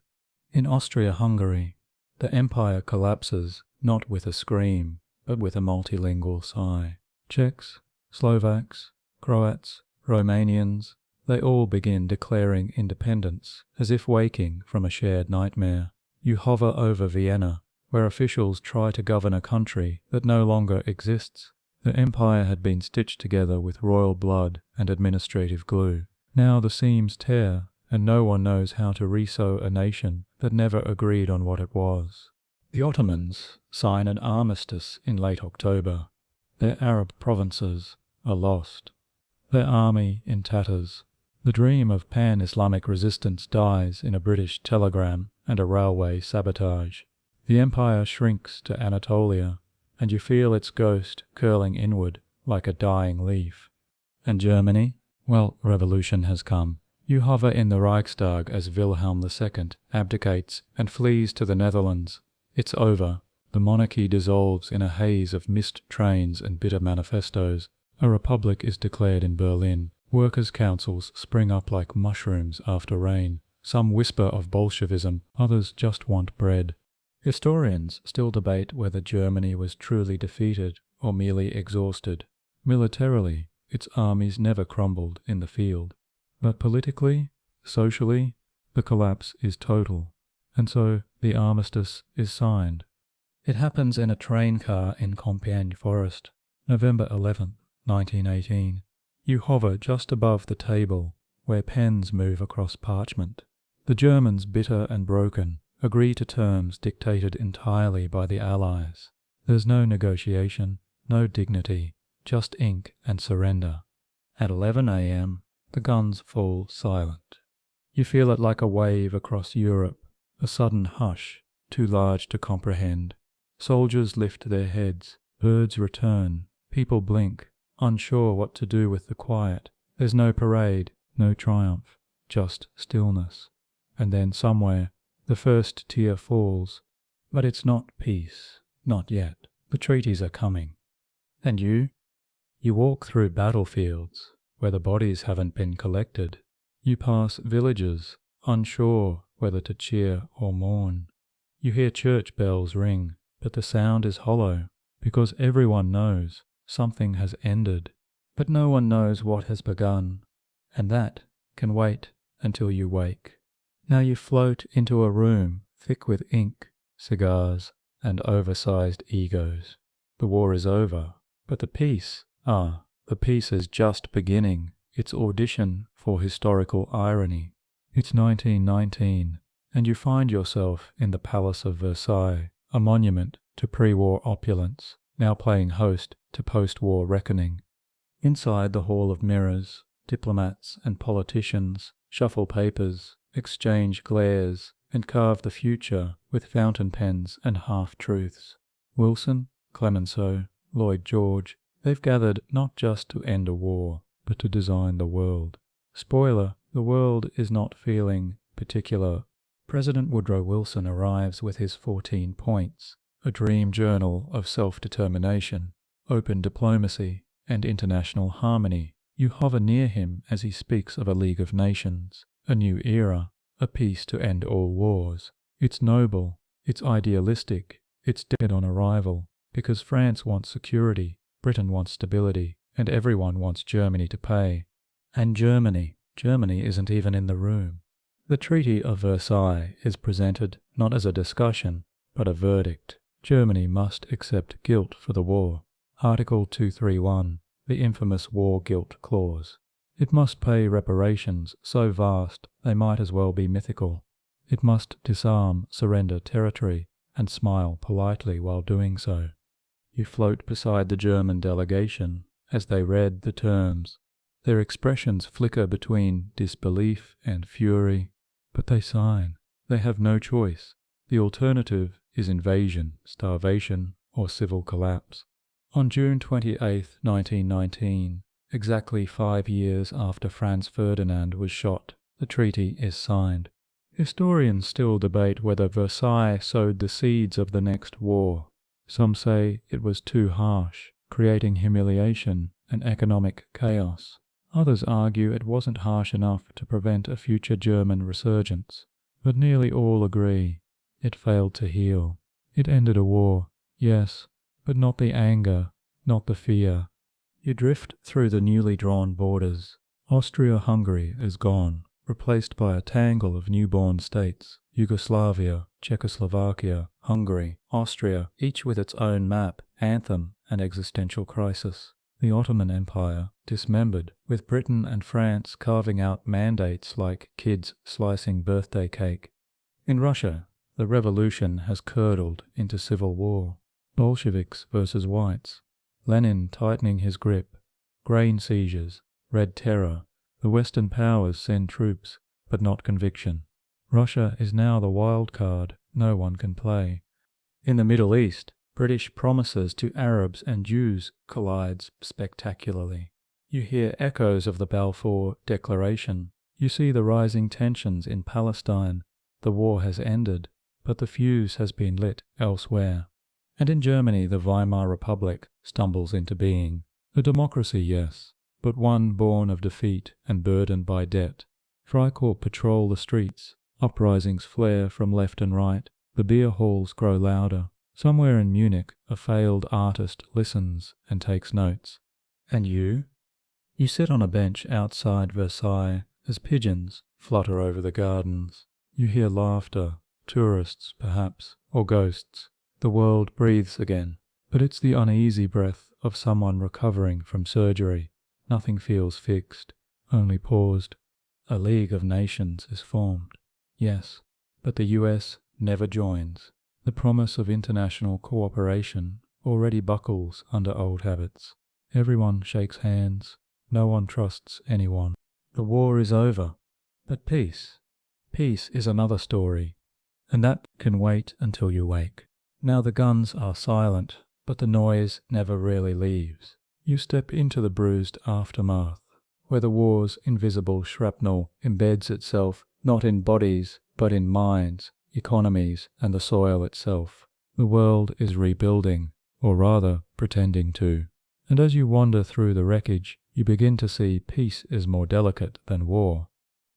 In Austria-Hungary, the empire collapses not with a scream, but with a multilingual sigh. Czechs, Slovaks, Croats, Romanians, they all begin declaring independence, as if waking from a shared nightmare. You hover over Vienna, where officials try to govern a country that no longer exists. The empire had been stitched together with royal blood and administrative glue. Now the seams tear, and no one knows how to resew a nation that never agreed on what it was. The Ottomans sign an armistice in late October. Their Arab provinces are lost. Their army in tatters. The dream of pan-Islamic resistance dies in a British telegram and a railway sabotage. The empire shrinks to Anatolia, and you feel its ghost curling inward like a dying leaf. And Germany? Well, revolution has come. You hover in the Reichstag as Wilhelm II abdicates and flees to the Netherlands. It's over. The monarchy dissolves in a haze of missed trains and bitter manifestos. A republic is declared in Berlin. Workers' councils spring up like mushrooms after rain. Some whisper of Bolshevism, others just want bread. Historians still debate whether Germany was truly defeated or merely exhausted. Militarily, its armies never crumbled in the field. But politically, socially, the collapse is total, and so the armistice is signed. It happens in a train car in Compiègne Forest, November 11th, 1918. You hover just above the table, where pens move across parchment. The Germans, bitter and broken, agree to terms dictated entirely by the Allies. There's no negotiation, no dignity, just ink and surrender. At 11 a.m., the guns fall silent. You feel it like a wave across Europe, a sudden hush, too large to comprehend. Soldiers lift their heads, birds return, people blink, unsure what to do with the quiet. There's no parade, no triumph, just stillness. And then somewhere, the first tear falls. But it's not peace, not yet. The treaties are coming. And you? You walk through battlefields, where the bodies haven't been collected. You pass villages, unsure whether to cheer or mourn. You hear church bells ring, but the sound is hollow, because everyone knows something has ended. But no one knows what has begun, and that can wait until you wake. Now you float into a room thick with ink, cigars, and oversized egos. The war is over, but the peace, the peace is just beginning its audition for historical irony. It's 1919, and you find yourself in the Palace of Versailles, a monument to pre-war opulence, now playing host to post-war reckoning. Inside the Hall of Mirrors, diplomats and politicians shuffle papers, exchange glares, and carve the future with fountain pens and half-truths. Wilson, Clemenceau, Lloyd George, they've gathered not just to end a war, but to design the world. Spoiler, the world is not feeling particular. President Woodrow Wilson arrives with his 14 points, a dream journal of self-determination, open diplomacy, and international harmony. You hover near him as he speaks of a League of Nations, a new era, a peace to end all wars. It's noble, it's idealistic, it's dead on arrival, because France wants security, Britain wants stability, and everyone wants Germany to pay. And Germany isn't even in the room. The Treaty of Versailles is presented not as a discussion, but a verdict. Germany must accept guilt for the war. Article 231, the infamous War Guilt Clause. It must pay reparations so vast they might as well be mythical. It must disarm, surrender territory, and smile politely while doing so. You float beside the German delegation as they read the terms. Their expressions flicker between disbelief and fury, but they sign. They have no choice. The alternative is invasion, starvation, or civil collapse. On June 28, 1919, exactly 5 years after Franz Ferdinand was shot, the treaty is signed. Historians still debate whether Versailles sowed the seeds of the next war. Some say it was too harsh, creating humiliation and economic chaos. Others argue it wasn't harsh enough to prevent a future German resurgence. But nearly all agree it failed to heal. It ended a war, yes, but not the anger, not the fear. You drift through the newly drawn borders. Austria-Hungary is gone, replaced by a tangle of newborn states. Yugoslavia, Czechoslovakia, Hungary, Austria, each with its own map, anthem, and existential crisis. The Ottoman Empire, dismembered, with Britain and France carving out mandates like kids slicing birthday cake. In Russia, the revolution has curdled into civil war. Bolsheviks versus whites. Lenin tightening his grip. Grain seizures. Red terror. The Western powers send troops, but not conviction. Russia is now the wild card no one can play. In the Middle East, British promises to Arabs and Jews collides spectacularly. You hear echoes of the Balfour Declaration. You see the rising tensions in Palestine. The war has ended, but the fuse has been lit elsewhere. And in Germany, the Weimar Republic stumbles into being. A democracy, yes, but one born of defeat and burdened by debt. Freikorps patrol the streets. Uprisings flare from left and right. The beer halls grow louder. Somewhere in Munich, a failed artist listens and takes notes. And you? You sit on a bench outside Versailles as pigeons flutter over the gardens. You hear laughter, tourists perhaps, or ghosts. The world breathes again, but it's the uneasy breath of someone recovering from surgery. Nothing feels fixed, only paused. A League of Nations is formed. Yes, but the US never joins. The promise of international cooperation already buckles under old habits. Everyone shakes hands. No one trusts anyone. The war is over. But peace. Peace is another story, and that can wait until you wake. Now the guns are silent, but the noise never really leaves. You step into the bruised aftermath, where the war's invisible shrapnel embeds itself not in bodies, but in minds, economies, and the soil itself. The world is rebuilding, or rather, pretending to. And as you wander through the wreckage, you begin to see peace is more delicate than war.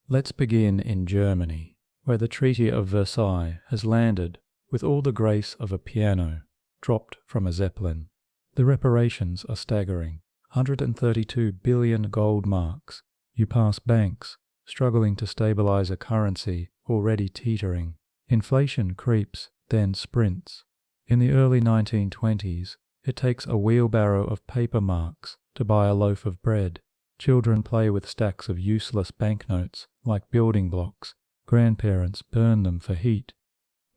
Let's begin in Germany, where the Treaty of Versailles has landed with all the grace of a piano, dropped from a zeppelin. The reparations are staggering. 132 billion gold marks. You pass banks, struggling to stabilize a currency already teetering. Inflation creeps, then sprints. In the early 1920s, it takes a wheelbarrow of paper marks to buy a loaf of bread. Children play with stacks of useless banknotes like building blocks. Grandparents burn them for heat.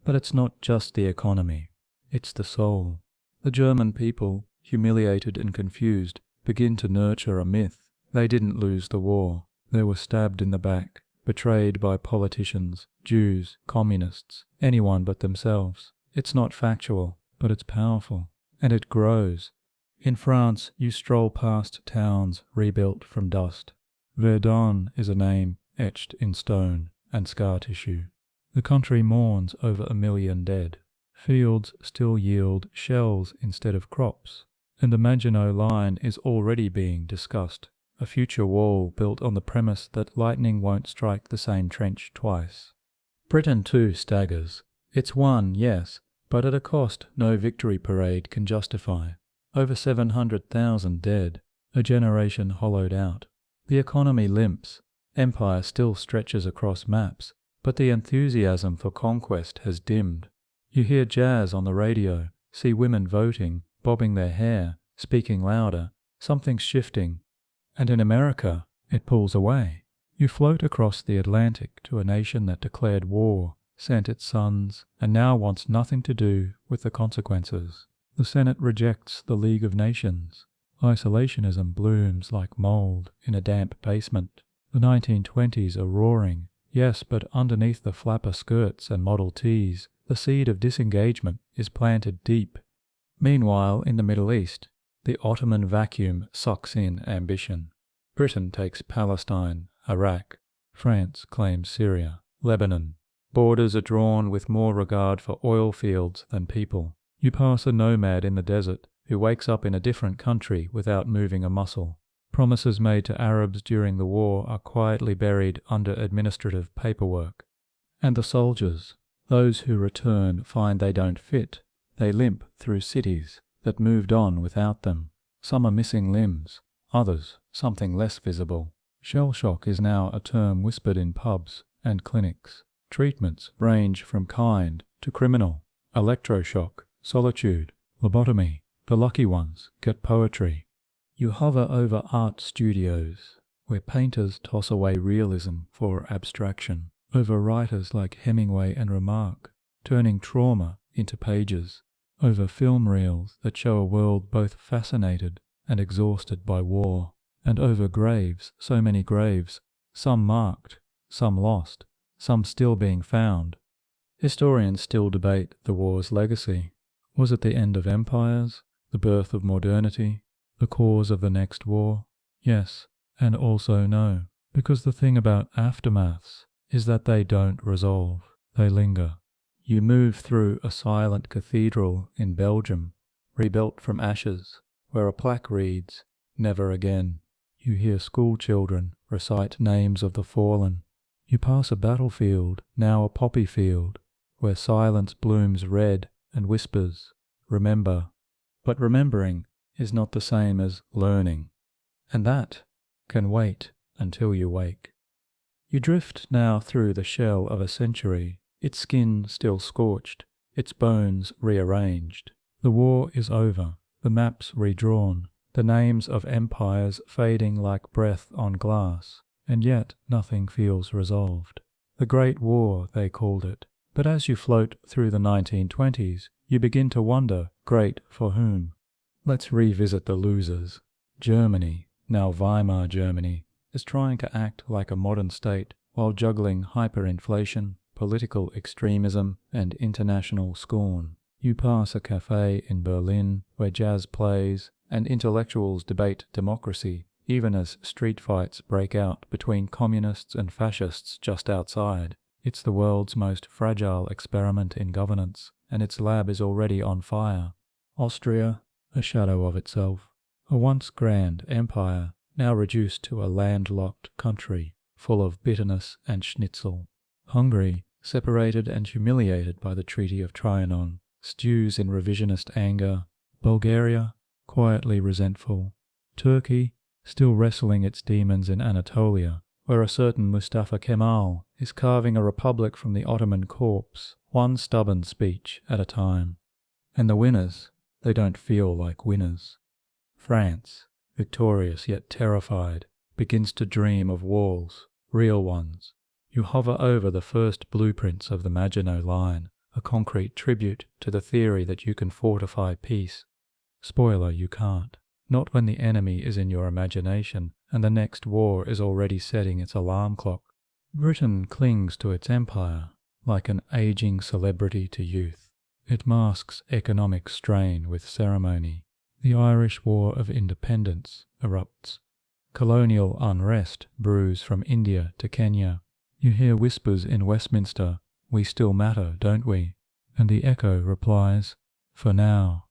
But it's not just the economy, it's the soul. The German people, humiliated and confused, begin to nurture a myth. They didn't lose the war. They were stabbed in the back, betrayed by politicians, Jews, communists, anyone but themselves. It's not factual, but it's powerful. And it grows. In France, you stroll past towns rebuilt from dust. Verdun is a name etched in stone and scar tissue. The country mourns over 1 million dead. Fields still yield shells instead of crops. And the Maginot Line is already being discussed, a future wall built on the premise that lightning won't strike the same trench twice. Britain too staggers. It's won, yes, but at a cost no victory parade can justify. Over 700,000 dead, a generation hollowed out. The economy limps. Empire still stretches across maps, but the enthusiasm for conquest has dimmed. You hear jazz on the radio, see women voting, bobbing their hair, speaking louder. Something's shifting. And in America, it pulls away. You float across the Atlantic to a nation that declared war, sent its sons, and now wants nothing to do with the consequences. The Senate rejects the League of Nations. Isolationism blooms like mold in a damp basement. The 1920s are roaring, yes, but underneath the flapper skirts and Model Ts, the seed of disengagement is planted deep. Meanwhile, in the Middle East, the Ottoman vacuum sucks in ambition. Britain takes Palestine, Iraq. France claims Syria, Lebanon. Borders are drawn with more regard for oil fields than people. You pass a nomad in the desert who wakes up in a different country without moving a muscle. Promises made to Arabs during the war are quietly buried under administrative paperwork. And the soldiers, those who return, find they don't fit. They limp through cities that moved on without them. Some are missing limbs, others something less visible. Shell shock is now a term whispered in pubs and clinics. Treatments range from kind to criminal. Electroshock, solitude, lobotomy. The lucky ones get poetry. You hover over art studios, where painters toss away realism for abstraction, over writers like Hemingway and Remarque, turning trauma into pages, over film reels that show a world both fascinated and exhausted by war, and over graves, so many graves, some marked, some lost, some still being found. Historians still debate the war's legacy. Was it the end of empires, the birth of modernity, the cause of the next war? Yes, and also no, because the thing about aftermaths is that they don't resolve, they linger. You move through a silent cathedral in Belgium, rebuilt from ashes, where a plaque reads, "Never again." You hear school children recite names of the fallen. You pass a battlefield, now a poppy field, where silence blooms red and whispers, "Remember." But remembering is not the same as learning, and that can wait until you wake. You drift now through the shell of a century, its skin still scorched, its bones rearranged. The war is over, the maps redrawn, the names of empires fading like breath on glass, and yet nothing feels resolved. The Great War, they called it, but as you float through the 1920s, you begin to wonder, great for whom? Let's revisit the losers. Germany, now Weimar Germany, is trying to act like a modern state while juggling hyperinflation, political extremism, and international scorn. You pass a cafe in Berlin where jazz plays and intellectuals debate democracy, even as street fights break out between communists and fascists just outside. It's the world's most fragile experiment in governance, and its lab is already on fire. Austria, a shadow of itself, a once grand empire, now reduced to a landlocked country, full of bitterness and schnitzel. Hungary, separated and humiliated by the Treaty of Trianon, stews in revisionist anger. Bulgaria, quietly resentful. Turkey, still wrestling its demons in Anatolia, where a certain Mustafa Kemal is carving a republic from the Ottoman corpse, one stubborn speech at a time. And the winners, they don't feel like winners. France, victorious yet terrified, begins to dream of walls, real ones. You hover over the first blueprints of the Maginot Line, a concrete tribute to the theory that you can fortify peace. Spoiler, you can't. Not when the enemy is in your imagination and the next war is already setting its alarm clock. Britain clings to its empire like an aging celebrity to youth. It masks economic strain with ceremony. The Irish War of Independence erupts. Colonial unrest brews from India to Kenya. You hear whispers in Westminster, "We still matter, don't we?" And the echo replies, "For now."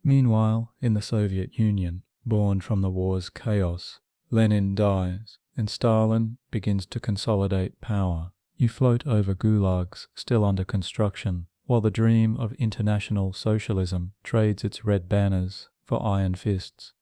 Meanwhile, in the Soviet Union, born from the war's chaos, Lenin dies, and Stalin begins to consolidate power. You float over gulags still under construction, while the dream of international socialism trades its red banners for iron fists.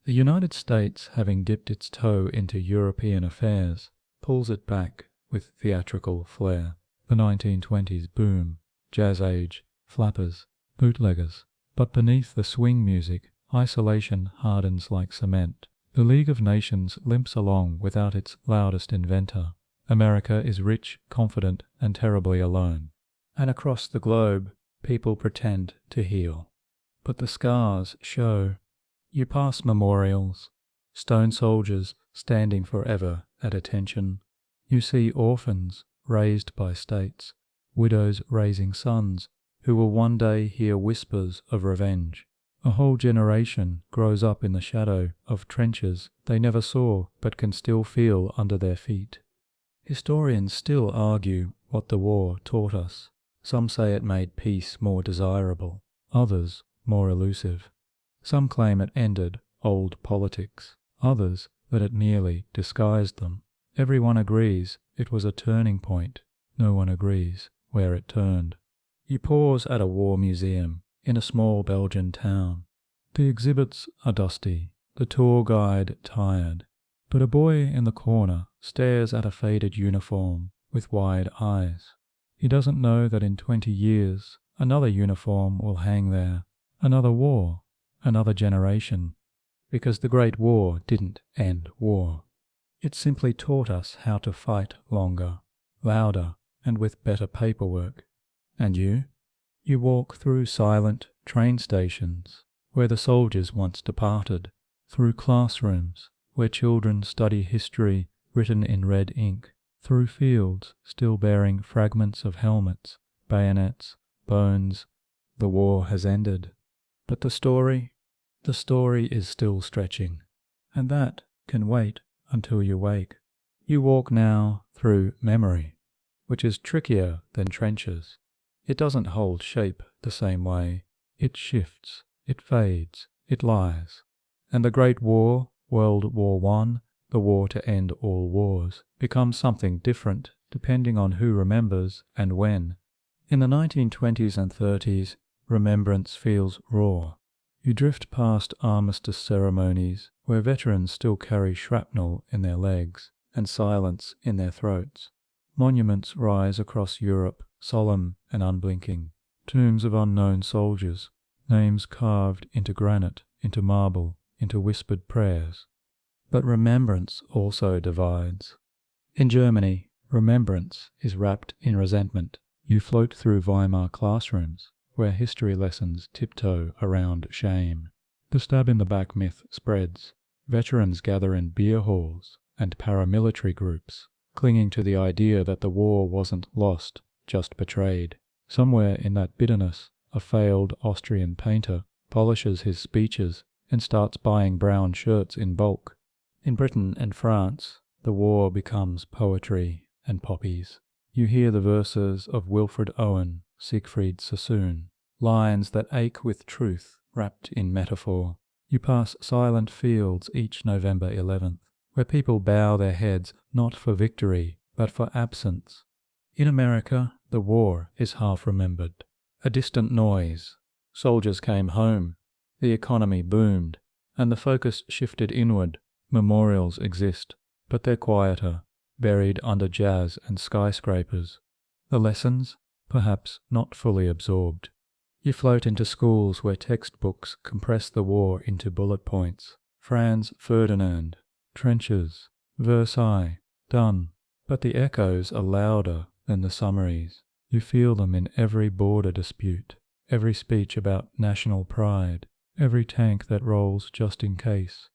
The United States, having dipped its toe into European affairs, pulls it back with theatrical flair. The 1920s boom, jazz age, flappers, bootleggers. But beneath the swing music, isolation hardens like cement. The League of Nations limps along without its loudest inventor. America is rich, confident, and terribly alone. And across the globe, people pretend to heal. But the scars show. You pass memorials, stone soldiers standing forever at attention. You see orphans raised by states, widows raising sons who will one day hear whispers of revenge. A whole generation grows up in the shadow of trenches they never saw but can still feel under their feet. Historians still argue what the war taught us. Some say it made peace more desirable, others more elusive. Some claim it ended old politics, others that it merely disguised them. Everyone agrees it was a turning point. No one agrees where it turned. You pause at a war museum in a small Belgian town. The exhibits are dusty, the tour guide tired, but a boy in the corner stares at a faded uniform with wide eyes. He doesn't know that in 20 years another uniform will hang there, another war, another generation, because the Great War didn't end war. It simply taught us how to fight longer, louder, and with better paperwork. And you? You walk through silent train stations where the soldiers once departed, through classrooms where children study history written in red ink, through fields still bearing fragments of helmets, bayonets, bones. The war has ended. But the story is still stretching, and that can wait until you wake. You walk now through memory, which is trickier than trenches. It doesn't hold shape the same way. It shifts, it fades, it lies. And the Great War, World War I, the war to end all wars, becomes something different depending on who remembers and when. In the 1920s and 30s, remembrance feels raw. You drift past armistice ceremonies where veterans still carry shrapnel in their legs and silence in their throats. Monuments rise across Europe, solemn and unblinking. Tombs of unknown soldiers, names carved into granite, into marble, into whispered prayers. But remembrance also divides. In Germany, remembrance is wrapped in resentment. You float through Weimar classrooms, where history lessons tiptoe around shame. The stab-in-the-back myth spreads. Veterans gather in beer halls and paramilitary groups, clinging to the idea that the war wasn't lost, just betrayed. Somewhere in that bitterness, a failed Austrian painter polishes his speeches and starts buying brown shirts in bulk. In Britain and France, the war becomes poetry and poppies. You hear the verses of Wilfred Owen, Siegfried Sassoon, lines that ache with truth wrapped in metaphor. You pass silent fields each November 11th, where people bow their heads not for victory, but for absence. In America, the war is half remembered. A distant noise. Soldiers came home. The economy boomed. and the focus shifted inward. Memorials exist, but they're quieter, buried under jazz and skyscrapers. The lessons? Perhaps not fully absorbed. You float into schools where textbooks compress the war into bullet points. Franz Ferdinand, trenches, Versailles, done. But the echoes are louder than the summaries. You feel them in every border dispute, every speech about national pride, every tank that rolls just in case.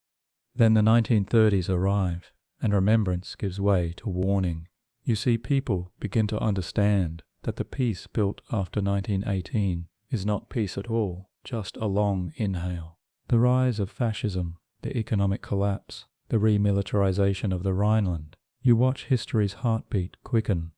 Then the 1930s arrive, and remembrance gives way to warning. You see people begin to understand that the peace built after 1918 is not peace at all, just a long inhale. The rise of fascism, the economic collapse, the remilitarization of the Rhineland. You watch history's heartbeat quicken.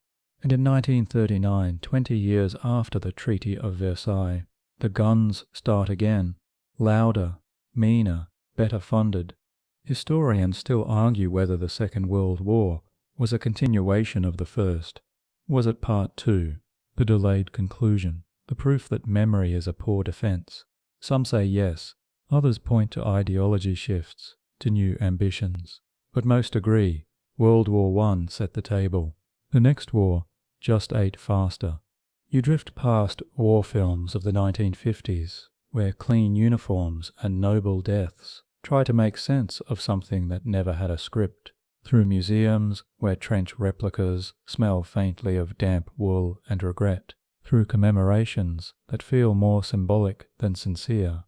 And in 1939, 20 years after the Treaty of Versailles, the guns start again, louder, meaner, better funded. Historians still argue whether the Second World War was a continuation of the First. Was it part two, the delayed conclusion, the proof that memory is a poor defense? Some say yes, others point to ideology shifts, to new ambitions. But most agree, World War I set the table. The next war just ate faster. You drift past war films of the 1950s, where clean uniforms and noble deaths try to make sense of something that never had a script, through museums where trench replicas smell faintly of damp wool and regret, through commemorations that feel more symbolic than sincere.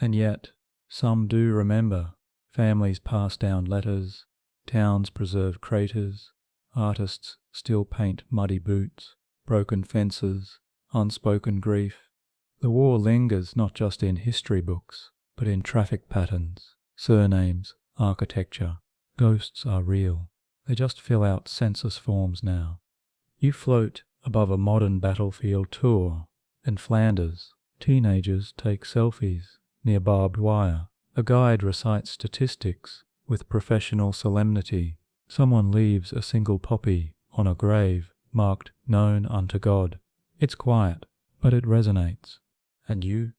And yet, some do remember. Families pass down letters, towns preserve craters, artists still paint muddy boots, broken fences, unspoken grief. The war lingers not just in history books, but in traffic patterns, surnames, architecture. Ghosts are real. They just fill out census forms now. You float above a modern battlefield tour. In Flanders, teenagers take selfies near barbed wire. A guide recites statistics with professional solemnity. Someone leaves a single poppy on a grave marked known unto God. It's quiet, but it resonates. And you?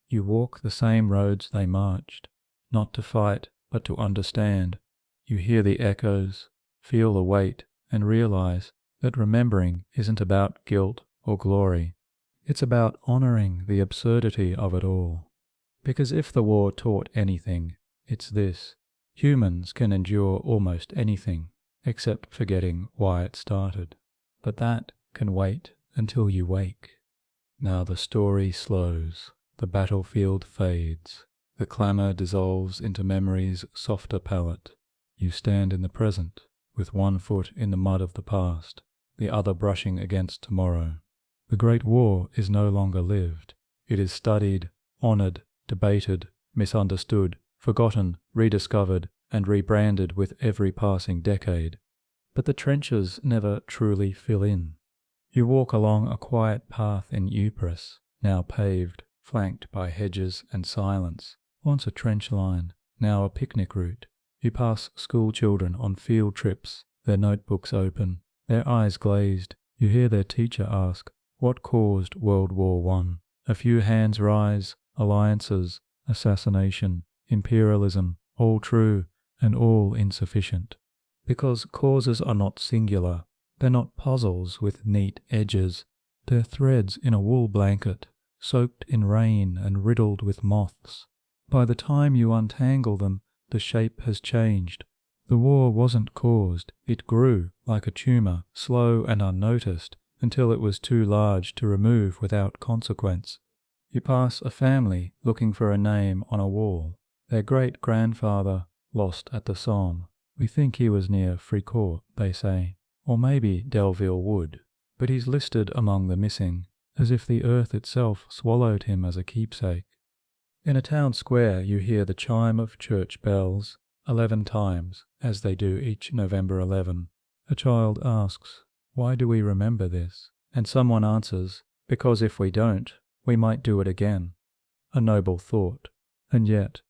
You walk the same roads they marched, not to fight, but to understand. You hear the echoes, feel the weight, and realize that remembering isn't about guilt or glory. It's about honoring the absurdity of it all. Because if the war taught anything, it's this. Humans can endure almost anything, except forgetting why it started. But that can wait until you wake. Now the story slows, the battlefield fades, the clamor dissolves into memory's softer palette. You stand in the present, with one foot in the mud of the past, the other brushing against tomorrow. The Great War is no longer lived. It is studied, honored, debated, misunderstood, forgotten, rediscovered, and rebranded with every passing decade. But the trenches never truly fill in. You walk along a quiet path in Ypres, now paved, flanked by hedges and silence, once a trench line, now a picnic route. You pass school children on field trips, their notebooks open, their eyes glazed. You hear their teacher ask, "What caused World War I?" A few hands rise, alliances, assassination, imperialism, all true and all insufficient. Because causes are not singular. They're not puzzles with neat edges. They're threads in a wool blanket, soaked in rain and riddled with moths. By the time you untangle them, the shape has changed. The war wasn't caused. It grew like a tumor, slow and unnoticed, until it was too large to remove without consequence. You pass a family looking for a name on a wall. Their great-grandfather lost at the Somme. We think he was near Fricourt, they say, or maybe Delville Wood, but he's listed among the missing, as if the earth itself swallowed him as a keepsake. In a town square you hear the chime of church bells 11 times, as they do each November 11. A child asks, "Why do we remember this?" And someone answers, "Because if we don't, we might do it again." A noble thought. And yet,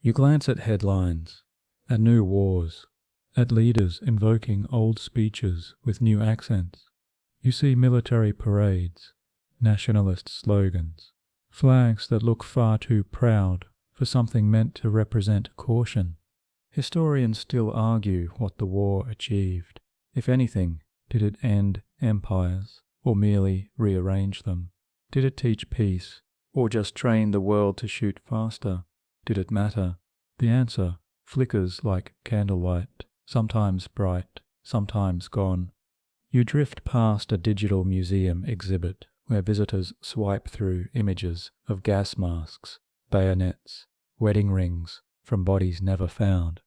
you glance at headlines, at new wars, at leaders invoking old speeches with new accents. You see military parades, nationalist slogans, flags that look far too proud, for something meant to represent caution. Historians still argue what the war achieved. If anything, did it end empires or merely rearrange them? Did it teach peace or just train the world to shoot faster? Did it matter? The answer flickers like candlelight, sometimes bright, sometimes gone. You drift past a digital museum exhibit where visitors swipe through images of gas masks, bayonets, wedding rings from bodies never found.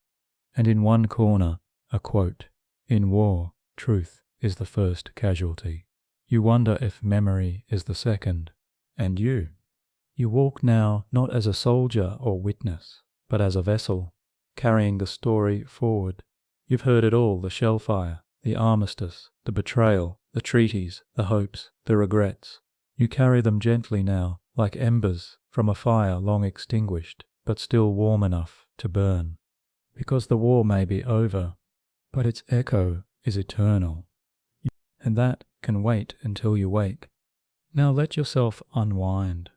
And in one corner, a quote, "In war, truth is the first casualty." You wonder if memory is the second. And you? You walk now not as a soldier or witness, but as a vessel, carrying the story forward. You've heard it all, the shellfire, the armistice, the betrayal, the treaties, the hopes, the regrets. You carry them gently now, like embers from a fire long extinguished, but still warm enough to burn. Because the war may be over, but its echo is eternal. And that can wait until you wake. Now let yourself unwind.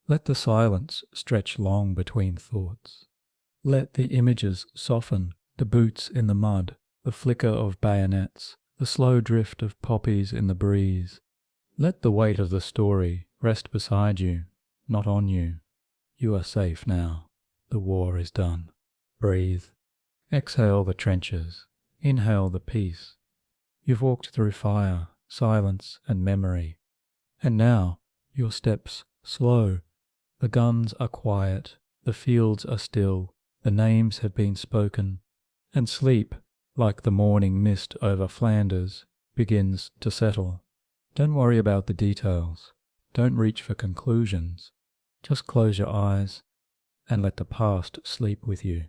Let the silence stretch long between thoughts. Let the images soften, the boots in the mud, the flicker of bayonets, the slow drift of poppies in the breeze. Let the weight of the story rest beside you, not on you. You are safe now. The war is done. Breathe. Exhale the trenches. Inhale the peace. You've walked through fire, silence, and memory. And now, your steps slow. The guns are quiet, the fields are still, the names have been spoken, and sleep, like the morning mist over Flanders, begins to settle. Don't worry about the details. Don't reach for conclusions. Just close your eyes and let the past sleep with you.